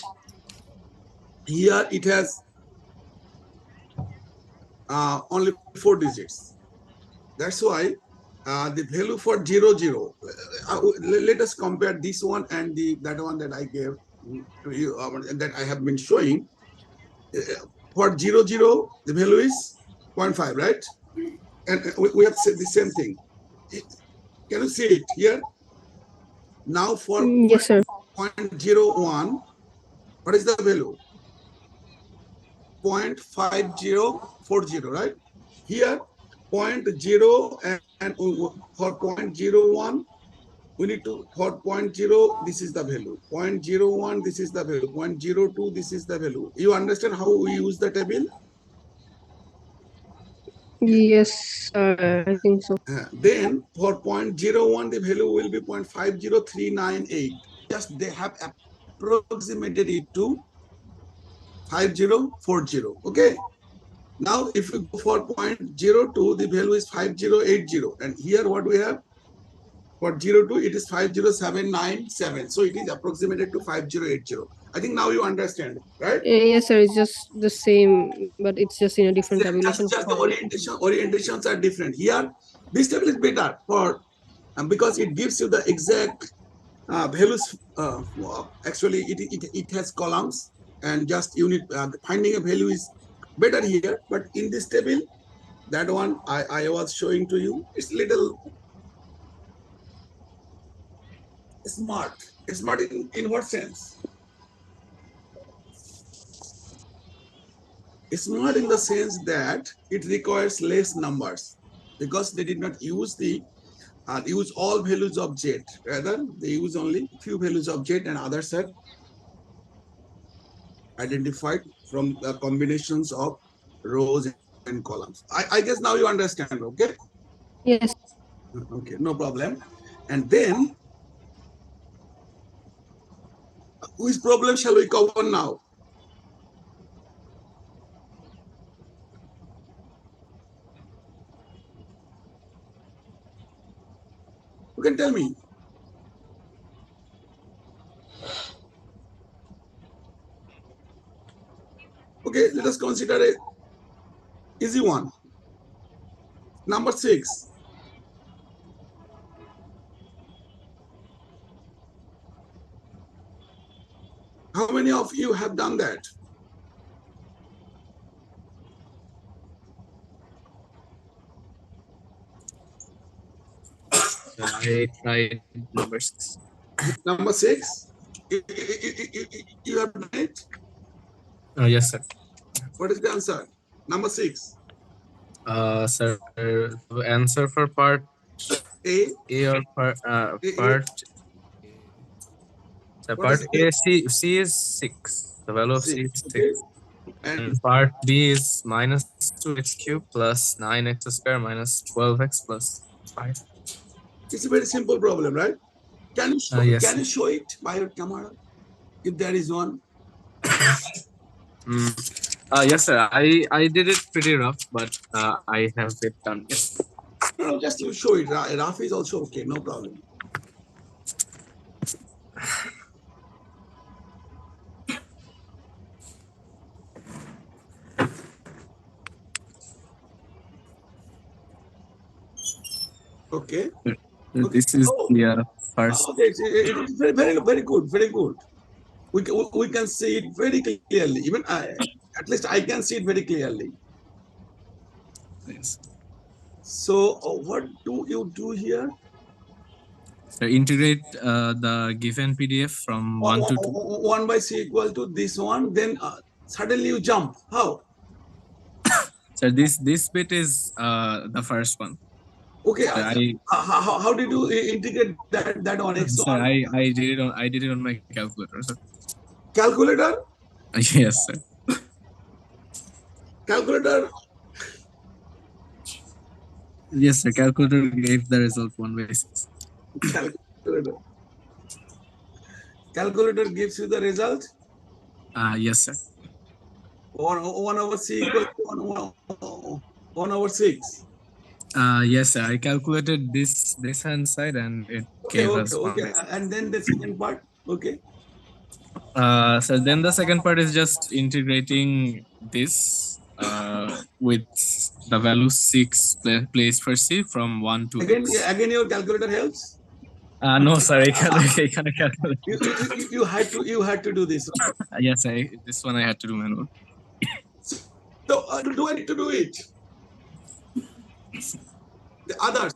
Here it has only 4 digits. That's why the value for 00. Let us compare this one and that one that I gave to you, that I have been showing. For 00, the value is 0.5, right? And we have said the same thing. Can you see it here? Now for yes, sir. 0.01, what is the value? 0.5040, right? Here, 0.0 and for 0.01, we need to, for 0.0, this is the value. 0.01, this is the value. 0.02, this is the value. You understand how we use the table? Yes, I think so. Then for 0.01, the value will be 0.50398. Just they have approximated it to 5040. Okay. Now, if you go for 0.02, the value is 5080. And here what we have for 02, it is 50797. So it is approximated to 5080. I think now you understand, right? Yes, sir. It's just the same, but it's just in a different tabulation. Just the orientations are different. Here, this table is better for because it gives you the exact values, well, actually it has columns, and just unit finding a value is better here. But in this table, that one I was showing to you, it's little smart. Smart in what sense? Smart in the sense that it requires less numbers, because they did not use all values of z. Rather, they use only few values of z, and others are identified from the combinations of rows and columns. I guess now you understand, okay? Yes. Okay, no problem. And then, which problem shall we cover now? You can tell me. Okay, let us consider a easy one. Number 6. How many of you have done that? I tried number 6. Number 6. You have done it. Yes, sir. What is the answer? Number 6. Sir, the answer for part A. A or part A. so What part is A, A? C is 6. The value of C 6. is 6. Okay. And And part B is minus 2x cubed plus 9x square minus 12x plus 5. it's a very simple problem, right? Can Yes. you show it by your camera if there is one? Yes, sir. I did it pretty rough, but I have it done. Yes. No, just you show it. Rough is also okay, no problem. Okay. This is Oh, the first. okay. It's very, very, very good. Very good. We can see it very clearly. Even at least I can see it very clearly. Yes. So what do you do here? So integrate the given PDF from 1 to 2. 1 by c equal to this one. Then suddenly you jump. How? So this bit is the first one. Okay. So How did you integrate that on x1? sir, I did it on my calculator. Sir. Calculator? Yes, sir. Calculator? Yes, sir. Calculator gave the result 1 by 6. Calculator. Calculator gives you the result. Yes, sir. 1 over c equals to 1 over 6. Yes, sir. I calculated this hand side and it Okay, gave okay, us 1 okay. by 6. And then the second part. Okay. So then the second part is just integrating this with the value 6 placed for C from 1 to Again, x. again, your calculator helps. No, sir. I can't calculate. You had to do this. Yes, this one I had to do manual. So do I need to do it? The others.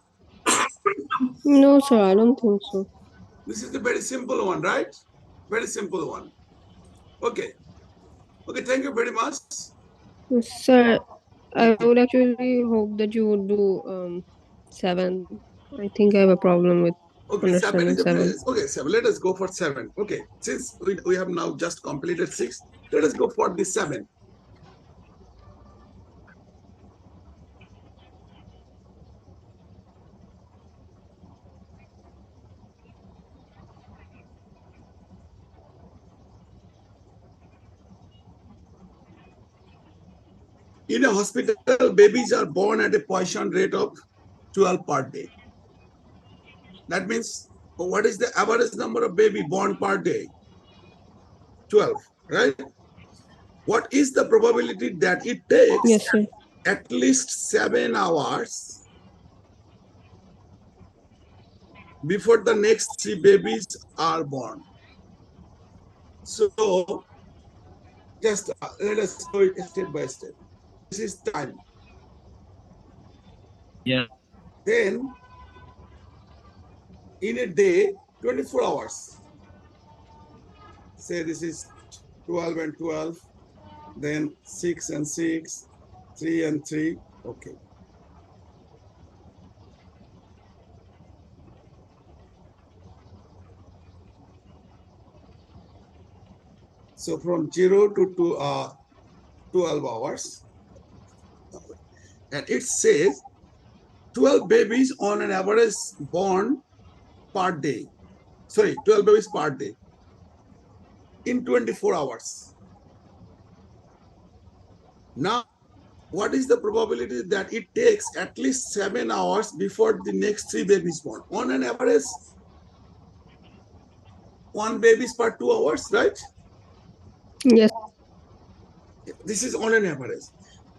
No, sir, I don't think so. This is a very simple one, right? Very simple one. Okay. Okay. Thank you very much. Sir, I would actually hope that you would do 7. I think I have a problem with Okay, 7 understanding is 7. okay. 7. Let us go for 7. Okay, since we have now just completed 6, let us go for the 7. In a hospital, babies are born at a Poisson rate of 12 per day. That means, what is the average number of baby born per day? 12, right? What is the probability that it takes Yes, sir. at least 7 hours before the next 3 babies are born. So just let us go step by step. This is time. Yeah. Then in a day, 24 hours. Say this is 12 and 12, then 6 and 6, 3 and 3. Okay. So from 0 to 12 hours. And it says 12 babies on an average born per day. Sorry, 12 babies per day in 24 hours. Now, what is the probability that it takes at least 7 hours before the next 3 babies born? On an average, 1 babies per 2 hours, right? Yes. This is on an average.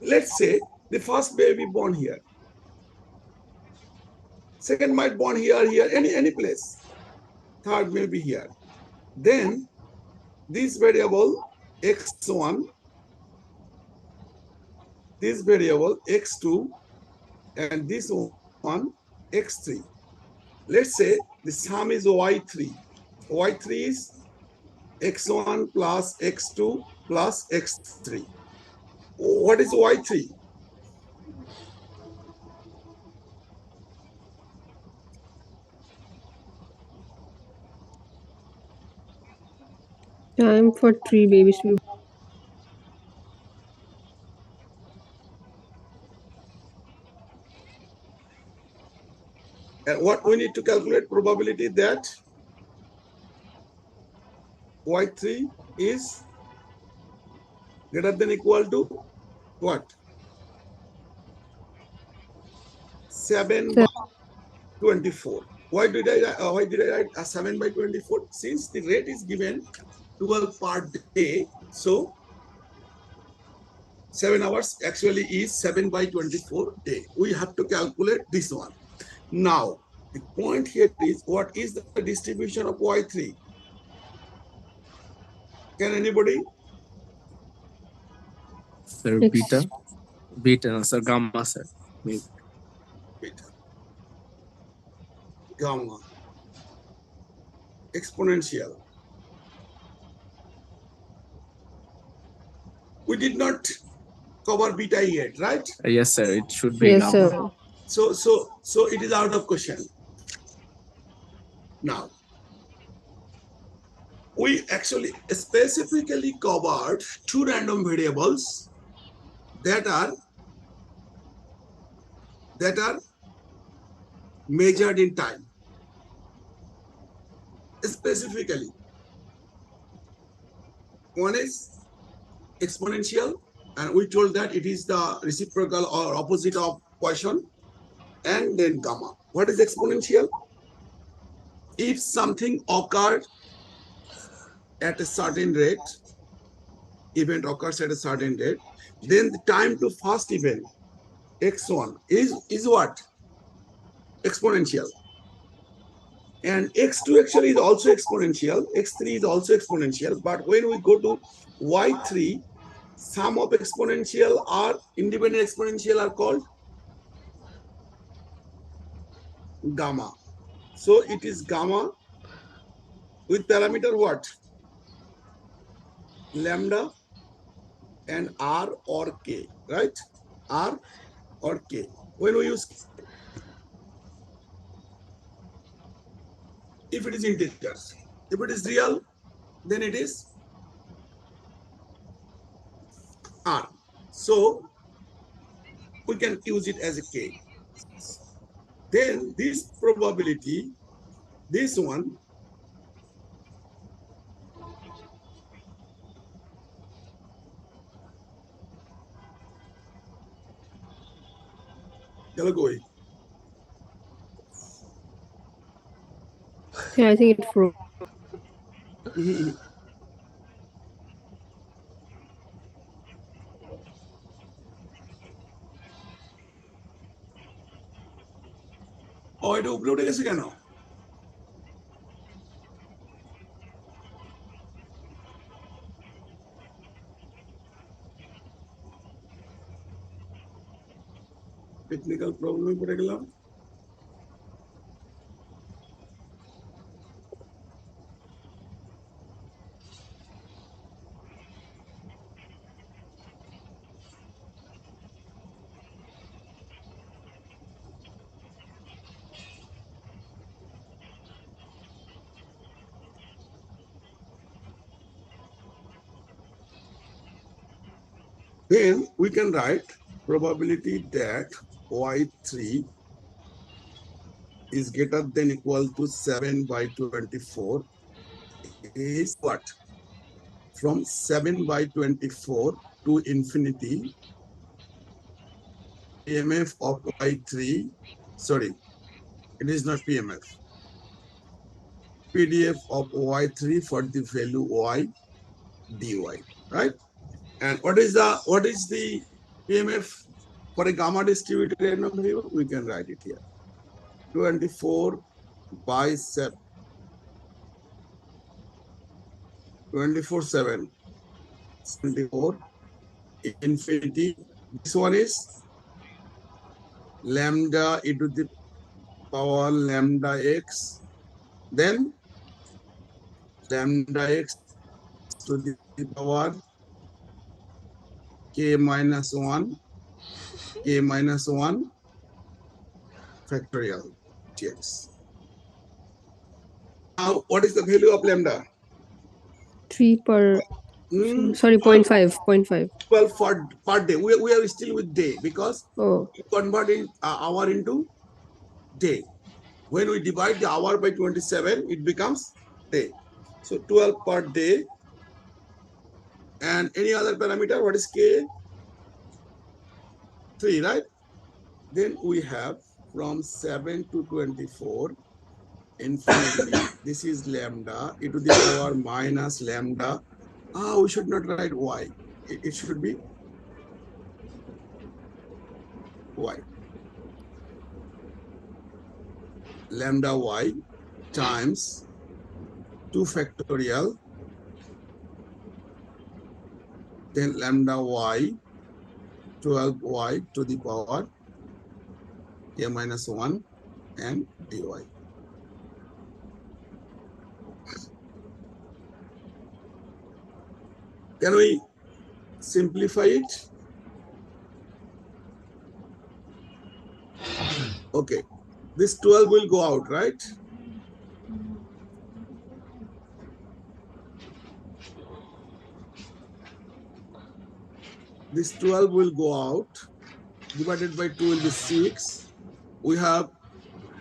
Let's say the first baby born here, second might born here, any place. Third may be here. Then this variable x1, this variable x2, and this one x3. Let's say the sum is y3. Y3 is x1 plus x2 plus x3. What is y3? Time for 3 babies to be. And what we need to calculate probability that y3 is greater than equal to what? 7 by 24. Why did I write 7 by 24? Since the rate is given 12 per day, so 7 hours actually is 7 by 24 day. We have to calculate this one. Now, the point here is, what is the distribution of y3? Can anybody? Sir, X. beta, sir, gamma, sir. Beta, gamma, exponential. We did not cover beta yet, right? Yes, sir. It should be Yes, gamma. sir. So it is out of question. Now, we actually specifically covered 2 random variables that are measured in time. Specifically, one is exponential, and we told that it is the reciprocal or opposite of Poisson, and then gamma. What is exponential? If something occurred at a certain rate, event occurs at a certain rate, then the time to first event, x1, is what? Exponential. And x2 actually is also exponential, x3 is also exponential, but when we go to y3, sum of exponential or independent exponential are called gamma. So it is gamma with parameter what? Lambda and r or k, right? R or k. When we use, if it is integers, if it is real, then it is r. So we can use it as a k. Then this probability, this one, Galagoi. Yeah, I think it froze. ও এটা উপরে উঠে গেছে কেন? Technical প্রবলেমে পড়ে গেলাম। Then we can write probability that y3 is greater than equal to 7 by 24 is what? From 7 by 24 to infinity, PMF of y3, sorry, it is not PMF, PDF of y3 for the value y dy, right? And what is the PMF for a gamma distributed random variable? We can write it here. 24 by 7, 24/7, 74, infinity. This one is lambda e to the power lambda x, then lambda x to the power k minus 1, k minus 1 factorial dx. Now, what is the value of lambda? 3 per, sorry, 0.5, 0.5. 12 per day. We are still with day because Oh, we convert in hour into day. When we divide the hour by 27, it becomes day. So 12 per day. And any other parameter, what is k? 3, right? Then we have from 7 to 24 infinity. This is lambda e to the power minus lambda. We should not write y. It should be y. Lambda y times 2 factorial, then lambda y, 12y to the power k minus 1 and dy. Can we simplify it? Okay, this 12 will go out, right? This 12 will go out, divided by 2 will be 6. We have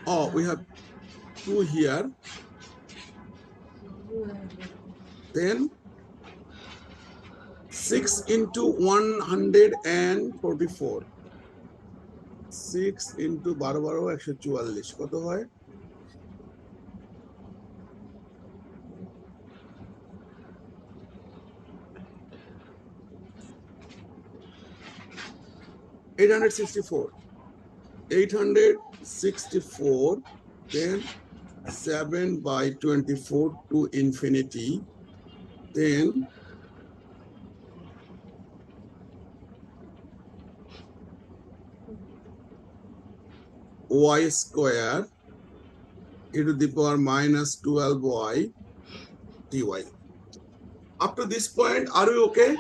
2 here. Then 6 into 144. 6 into 12 144 কত হয়? 864. 864, then 7 by 24 to infinity, then y square e to the power minus 12y dy. Up to this point, are we okay?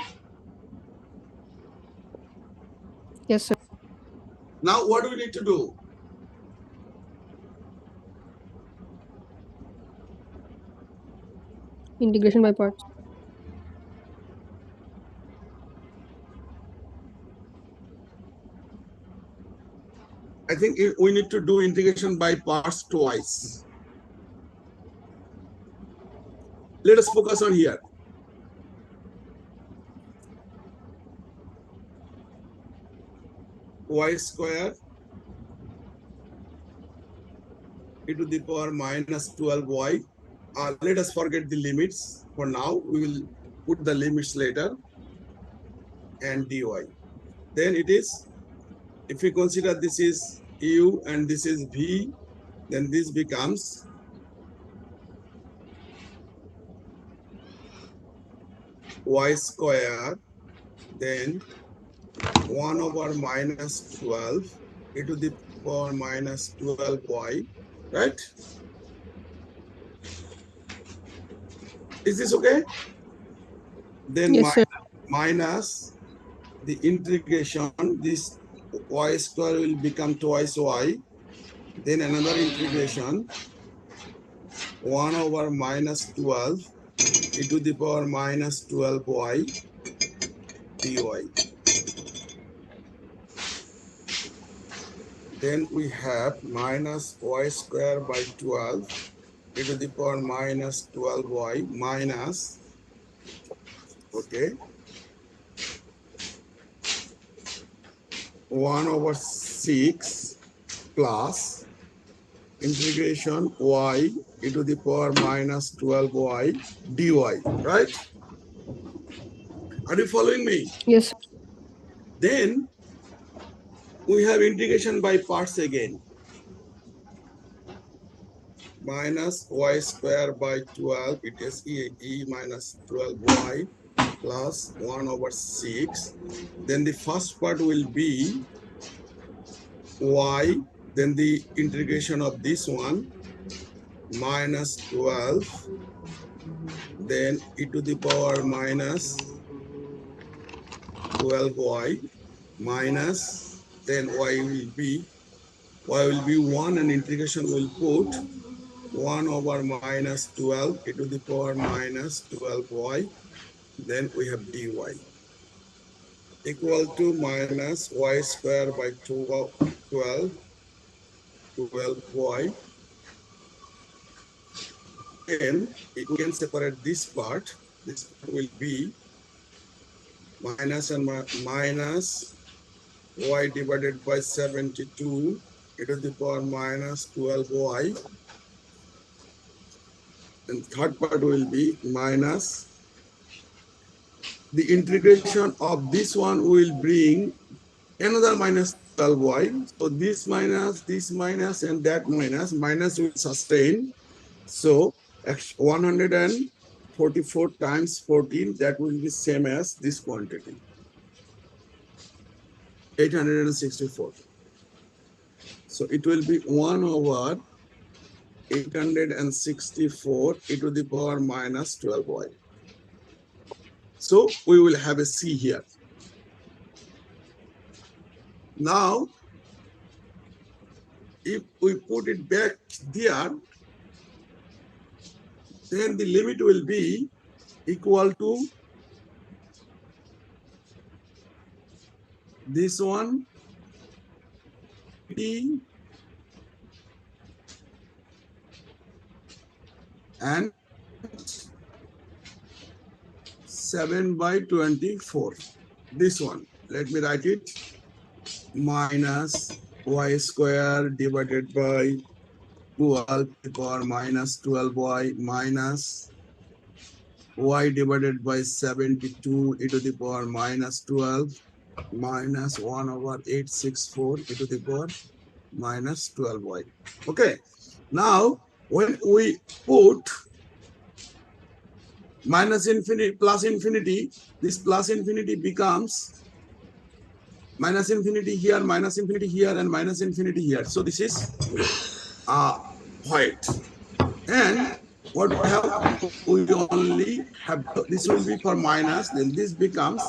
yes, sir. Now, what do we need to do? Integration by parts. I think we need to do integration by parts twice. Let us focus on here. Y square e to the power minus 12y. Let us forget the limits for now. We will put the limits later. And dy. Then it is, if we consider this is u and this is v, then this becomes y square, then 1 over minus 12 e to the power minus 12y, right? Is this okay? Then Yes, sir. minus the integration, this y square will become twice y. Then another integration, 1 over minus 12 e to the power minus 12y dy. Then we have minus y square by 12 e to the power minus 12y minus, okay, 1 over 6 plus integration y e to the power minus 12y dy, right? Are you following me? Yes, sir. Then we have integration by parts again. Minus y square by 12, it is e minus 12y plus 1 over 6. Then the first part will be y, then the integration of this one, minus 12, then e to the power minus 12y minus, then y will be 1 and integration will put 1 over minus 12 e to the power minus 12y, then we have dy equal to minus y square by 12y. Then we can separate this part. This part will be minus and minus y divided by 72 e to the power minus 12y. And third part will be minus the integration of this one will bring another minus 12y. So this minus, and that minus will sustain. So 144 times 14, that will be same as this quantity, 864. So it will be 1 over 864 e to the power minus 12y. So we will have a C here. Now, if we put it back there, then the limit will be equal to this one, T, and 7 by 24. This one, let me write it, minus y square divided by 12 to the power minus 12y minus y divided by 72 e to the power minus 12 minus 1 over 864 e to the power minus 12y. Okay. Now, when we put minus infinity, plus infinity, this plus infinity becomes minus infinity here, and minus infinity here. So this is white. And what we have, we only have, this will be for minus, then this becomes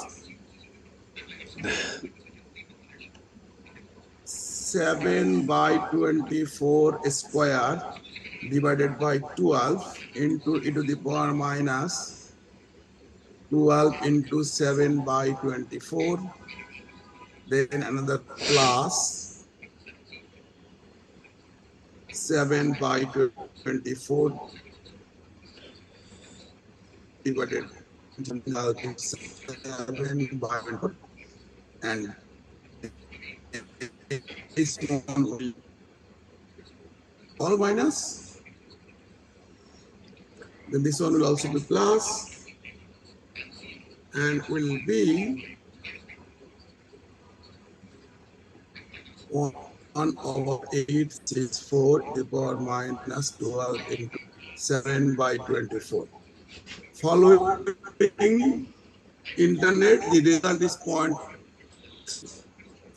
7 by 24 square divided by 12 into e to the power minus 12 into 7 by 24. Then another plus 7 by 24 divided by 7 by 24, and this one will all minus, then this one will also be plus, and will be 1 over 864 to the power minus 12 into 7 by 24. Following internet, the result is 0.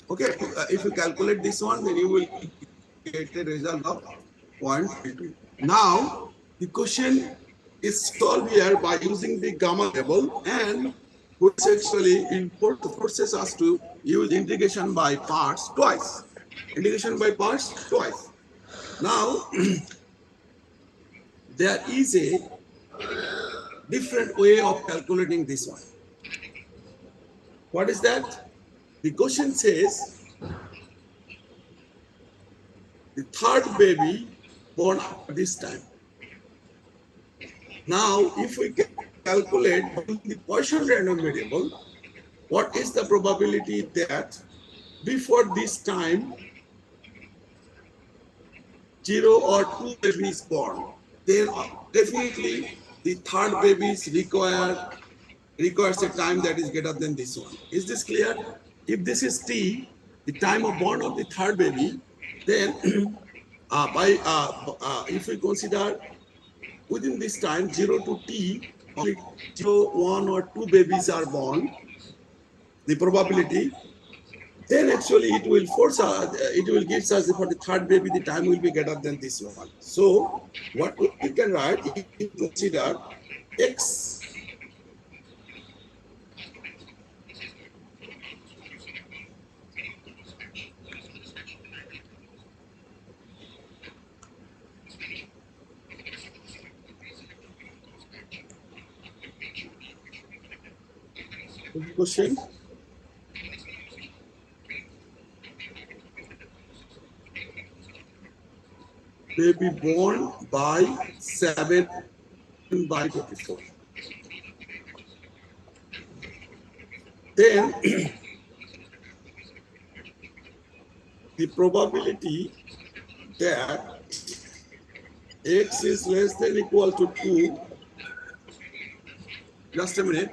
Okay, if you calculate this one, then you will get a result of 0.2. Now, the question is solved here by using the gamma table, and which actually forces us to use integration by parts twice. Integration by parts twice. Now, there is a different way of calculating this one. What is that? The question says the third baby born at this time. Now, if we calculate using the Poisson random variable, what is the probability that before this time 0 or 2 babies born? Then definitely the third babies requires a time that is greater than this one. Is this clear? If this is t, the time of born of the third baby, then if we consider within this time 0 to t, only 0, 1 or 2 babies are born, the probability, then actually it will force us, it will give us for the third baby, the time will be greater than this one. So what we can write, if you consider x question, baby born by 7 by 24. Then the probability that x is less than equal to 2, just a minute.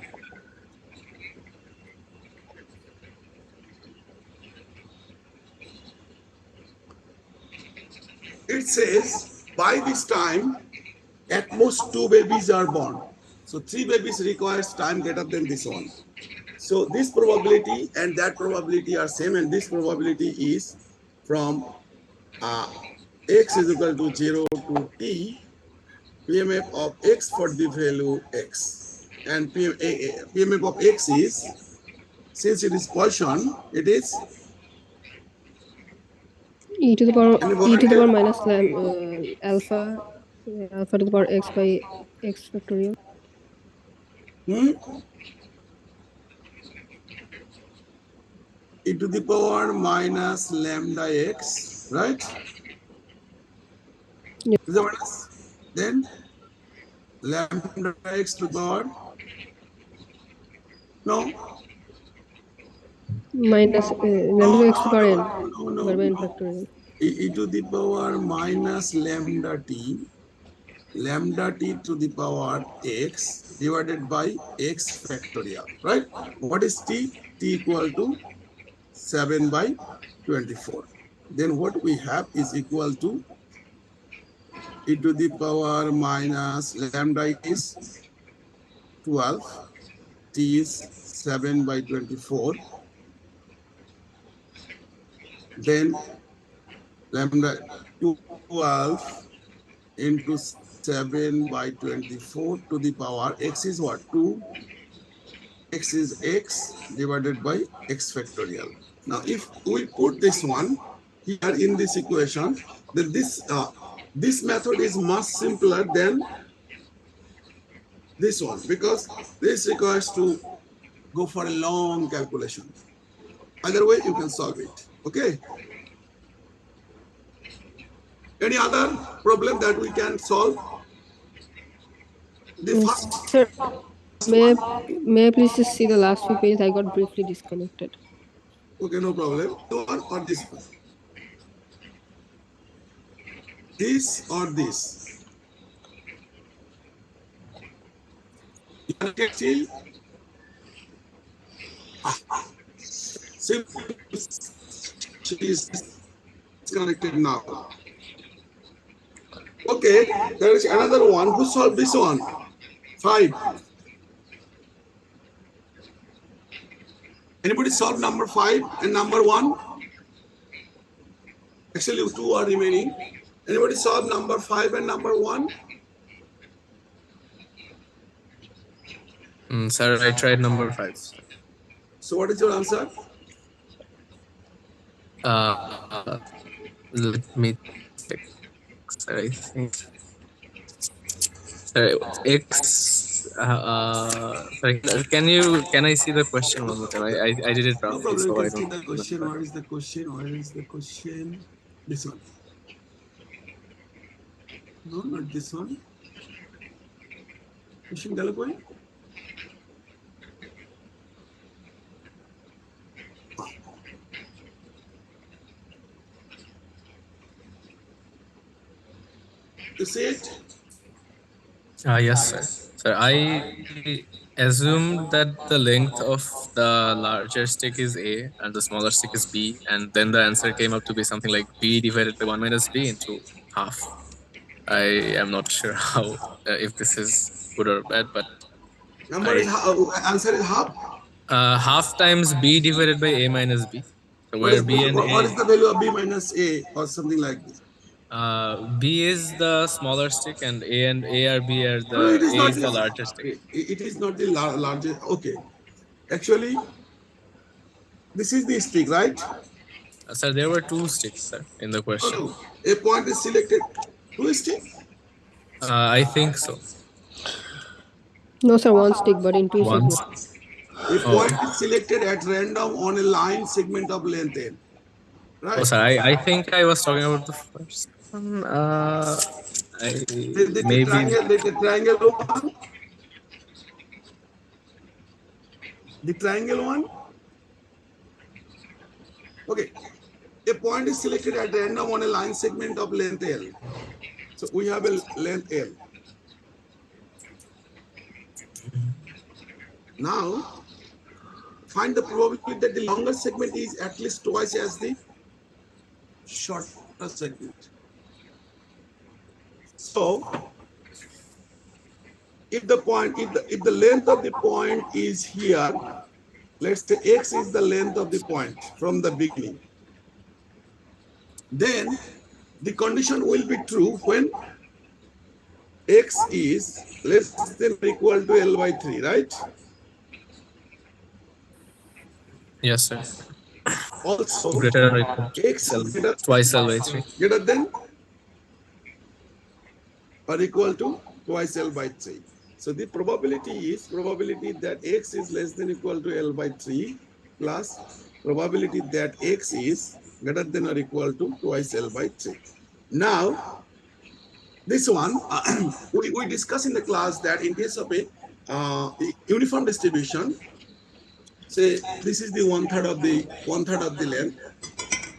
It says by this time, at most 2 babies are born. So 3 babies requires time greater than this one. So this probability and that probability are same, and this probability is from x is equal to 0 to t, PMF of x for the value x. And PMF of x is, since it is Poisson, it is e to the power minus alpha alpha to the power x by x factorial. e to the power minus lambda x, right? Yeah. Is that minus? Then lambda x to the power, no, Minus lambda to x to the power n no, divided by n factorial. E to the power minus lambda t to the power x divided by x factorial, right? What is t? T equal to 7 by 24. Then what we have is equal to e to the power minus lambda is 12, t is 7 by 24. Then lambda 12 into 7 by 24 to the power x is what? 2. X is x divided by x factorial. Now, if we put this one here in this equation, then this method is much simpler than this one, because this requires to go for a long calculation. Either way, you can solve it. Okay. Any other problem that we can solve? The first. Sir, may I please just see the last few pages? I got briefly disconnected. Okay, no problem. One or this one? This or this? You can see. She is disconnected now. Okay, there is another one who solved this one. 5. Anybody solve number 5 and number 1? Actually, 2 are remaining. Anybody solve number 5 and number 1? Sir, I tried number 5. So what is your answer? Let me check. Sir, I think. Sorry, X. Sorry, can I see the question one more time? I did it No roughly, problem. You so I can see don't the question. remember. Where is the question? Where is the question? This one. No, not this one. Question galo koi? You see it? Yes, sir. Sir, I assumed that the length of the larger stick is A and the smaller stick is B, and then the answer came up to be something like B divided by 1 minus B into half. I am not sure how if this is good or bad, but Number is answer is half. half times B divided by A minus B. So What where is B and what A, is the value of B minus A or something like this? B is the smaller stick and A or B are No, it the is A not is the. the larger stick. It is not the largest. Okay, actually, this is the stick, right? Sir, there were 2 sticks, sir, in the No, question. no. A point is selected. Two stick. I think so. No, sir, one stick, but in two Once. segments. A Oh, point is selected at random on a line segment of length n. oh, Right? sir, I think I was talking about the first one. I The maybe. triangle, the triangle one. The triangle one. Okay. A point is selected at random on a line segment of length L. So we have a length L. Now, find the probability that the longer segment is at least twice as the shorter segment. So, if the length of the point is here, let's say x is the length of the point from the beginning, then the condition will be true when x is less than or equal to L by 3, right? Yes, sir. Also, Greater than or equal x to twice L by 3. greater than or equal to twice L by 3. So the probability that x is less than or equal to L by 3 plus probability that x is greater than or equal to twice L by 3. Now, this one, we discussed in the class that in case of a uniform distribution, say this is the one third of the length,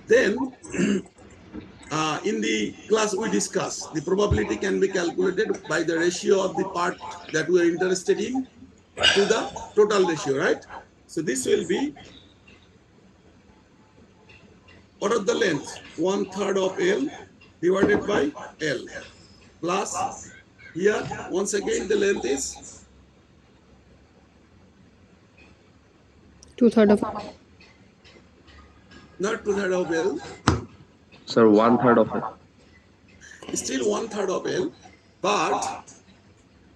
then in the class we discussed the probability can be calculated by the ratio of the part that we are interested in to the total ratio, right? So this will be what of the length? 1/3 of L divided by L plus here once again the length is 2/3 of not 2/3 of L, Sir, 1/3 of it. still 1/3 of L, but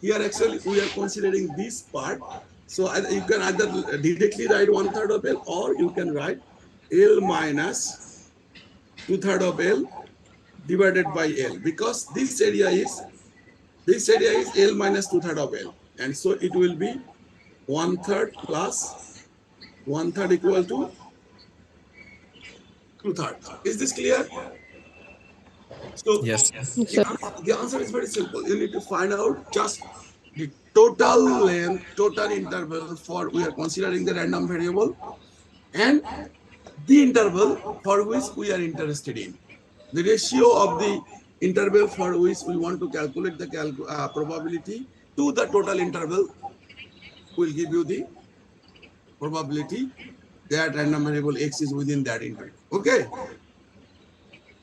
here actually we are considering this part. So you can either directly write 1/3 of L or you can write L minus 2/3 of L divided by L, because this area is L minus 2/3 of L, and so it will be 1/3 plus 1/3 equal to 2/3. Is this clear? So Yes. the answer is very simple. You need to find out just the total length, total interval for we are considering the random variable, and the interval for which we are interested in. The ratio of the interval for which we want to calculate the probability to the total interval will give you the probability that random variable x is within that interval. Okay.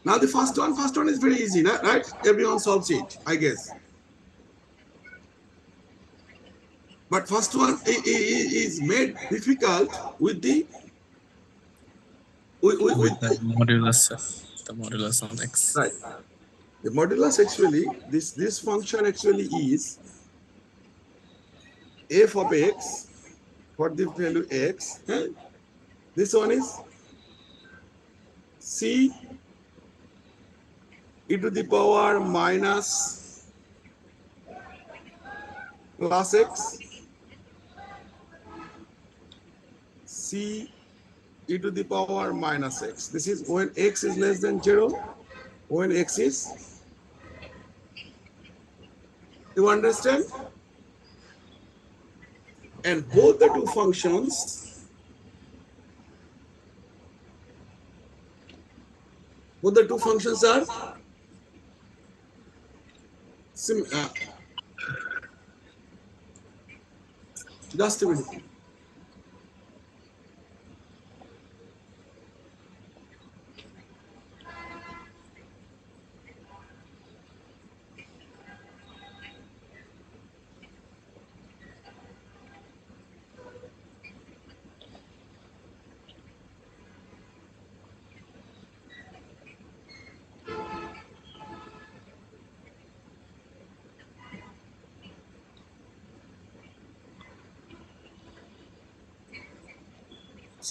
Now the first one is very easy, right? Everyone solves it, I guess. But first one is made difficult with the With the the modulus on x. right. The modulus actually this function actually is f of x for the value x. This one is c e to the power minus plus x, c e to the power minus x. This is when x is less than 0, when x is, you understand? And both the two functions, are just a minute.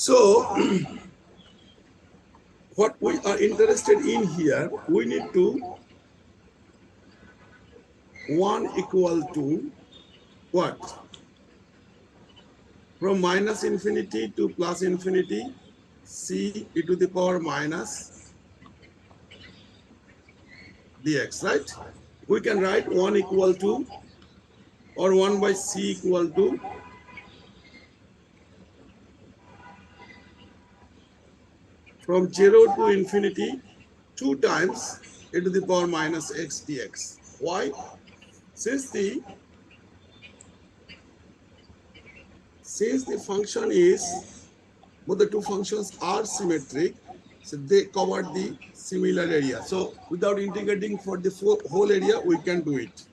So what we are interested in here, we need to 1 equal to what? From minus infinity to plus infinity, c e to the power minus dx, right? We can write 1 equal to, or 1 by c equal to from 0 to infinity 2 times e to the power minus x dx. Why? Since the function is, both the two functions are symmetric, so they cover the similar area. So without integrating for the whole area, we can do it.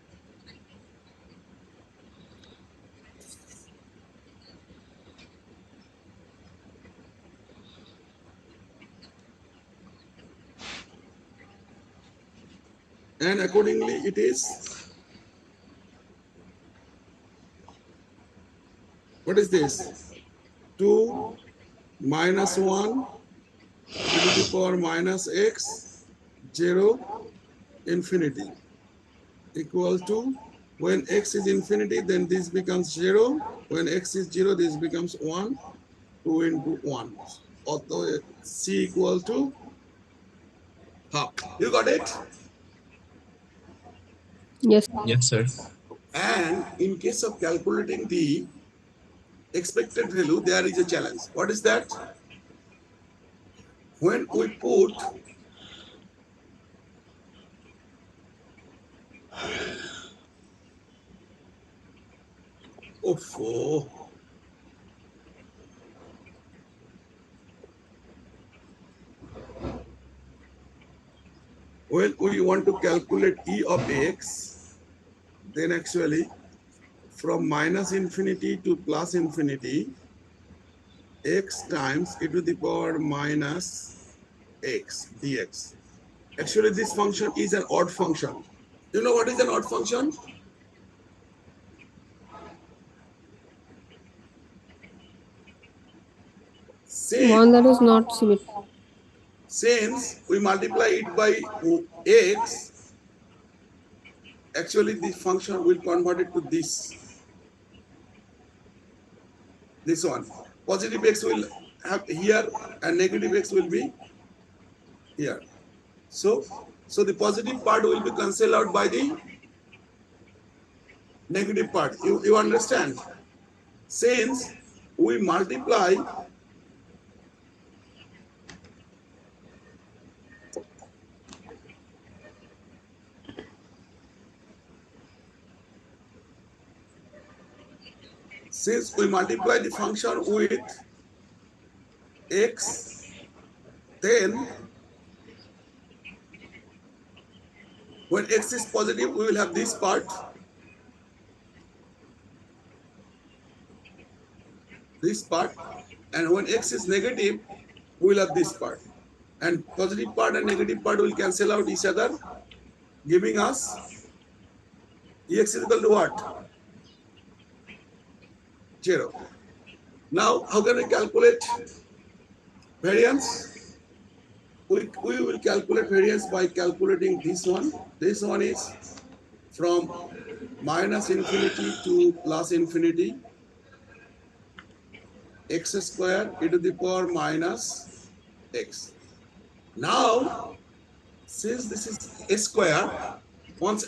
And accordingly, it is, what is this? 2 minus 1 e to the power minus x 0 infinity equal to, when x is infinity, then this becomes 0. When x is 0, this becomes 1, 2 into 1. Although c equal to half. You got it? Yes. Yes, sir. And in case of calculating the expected value, there is a challenge. What is that? When we put oh, when we want to calculate e of x, then actually from minus infinity to plus infinity, x times e to the power minus x dx. Actually, this function is an odd function. You know what is an odd function? One Since, that is not symmetric. we multiply it by x, actually the function will convert it to this one. Positive x will have here and negative x will be here. So the positive part will be cancelled out by the negative part. You understand? Since we multiply the function with x, then when x is positive, we will have this part. this part, and when x is negative, we'll have this part. And positive part and negative part will cancel out each other, giving us ex is equal to what? 0. Now, how can we calculate variance? We will calculate variance by calculating this one. This one is from minus infinity to plus infinity, x square e to the power minus x. Now, since this is a square, once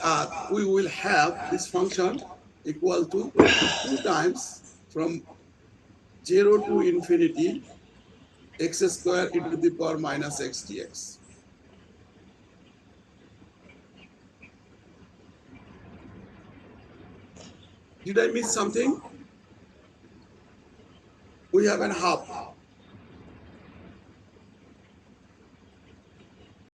we will have this function equal to 2 times from 0 to infinity x square e to the power minus x dx. Did I miss something? We have a half.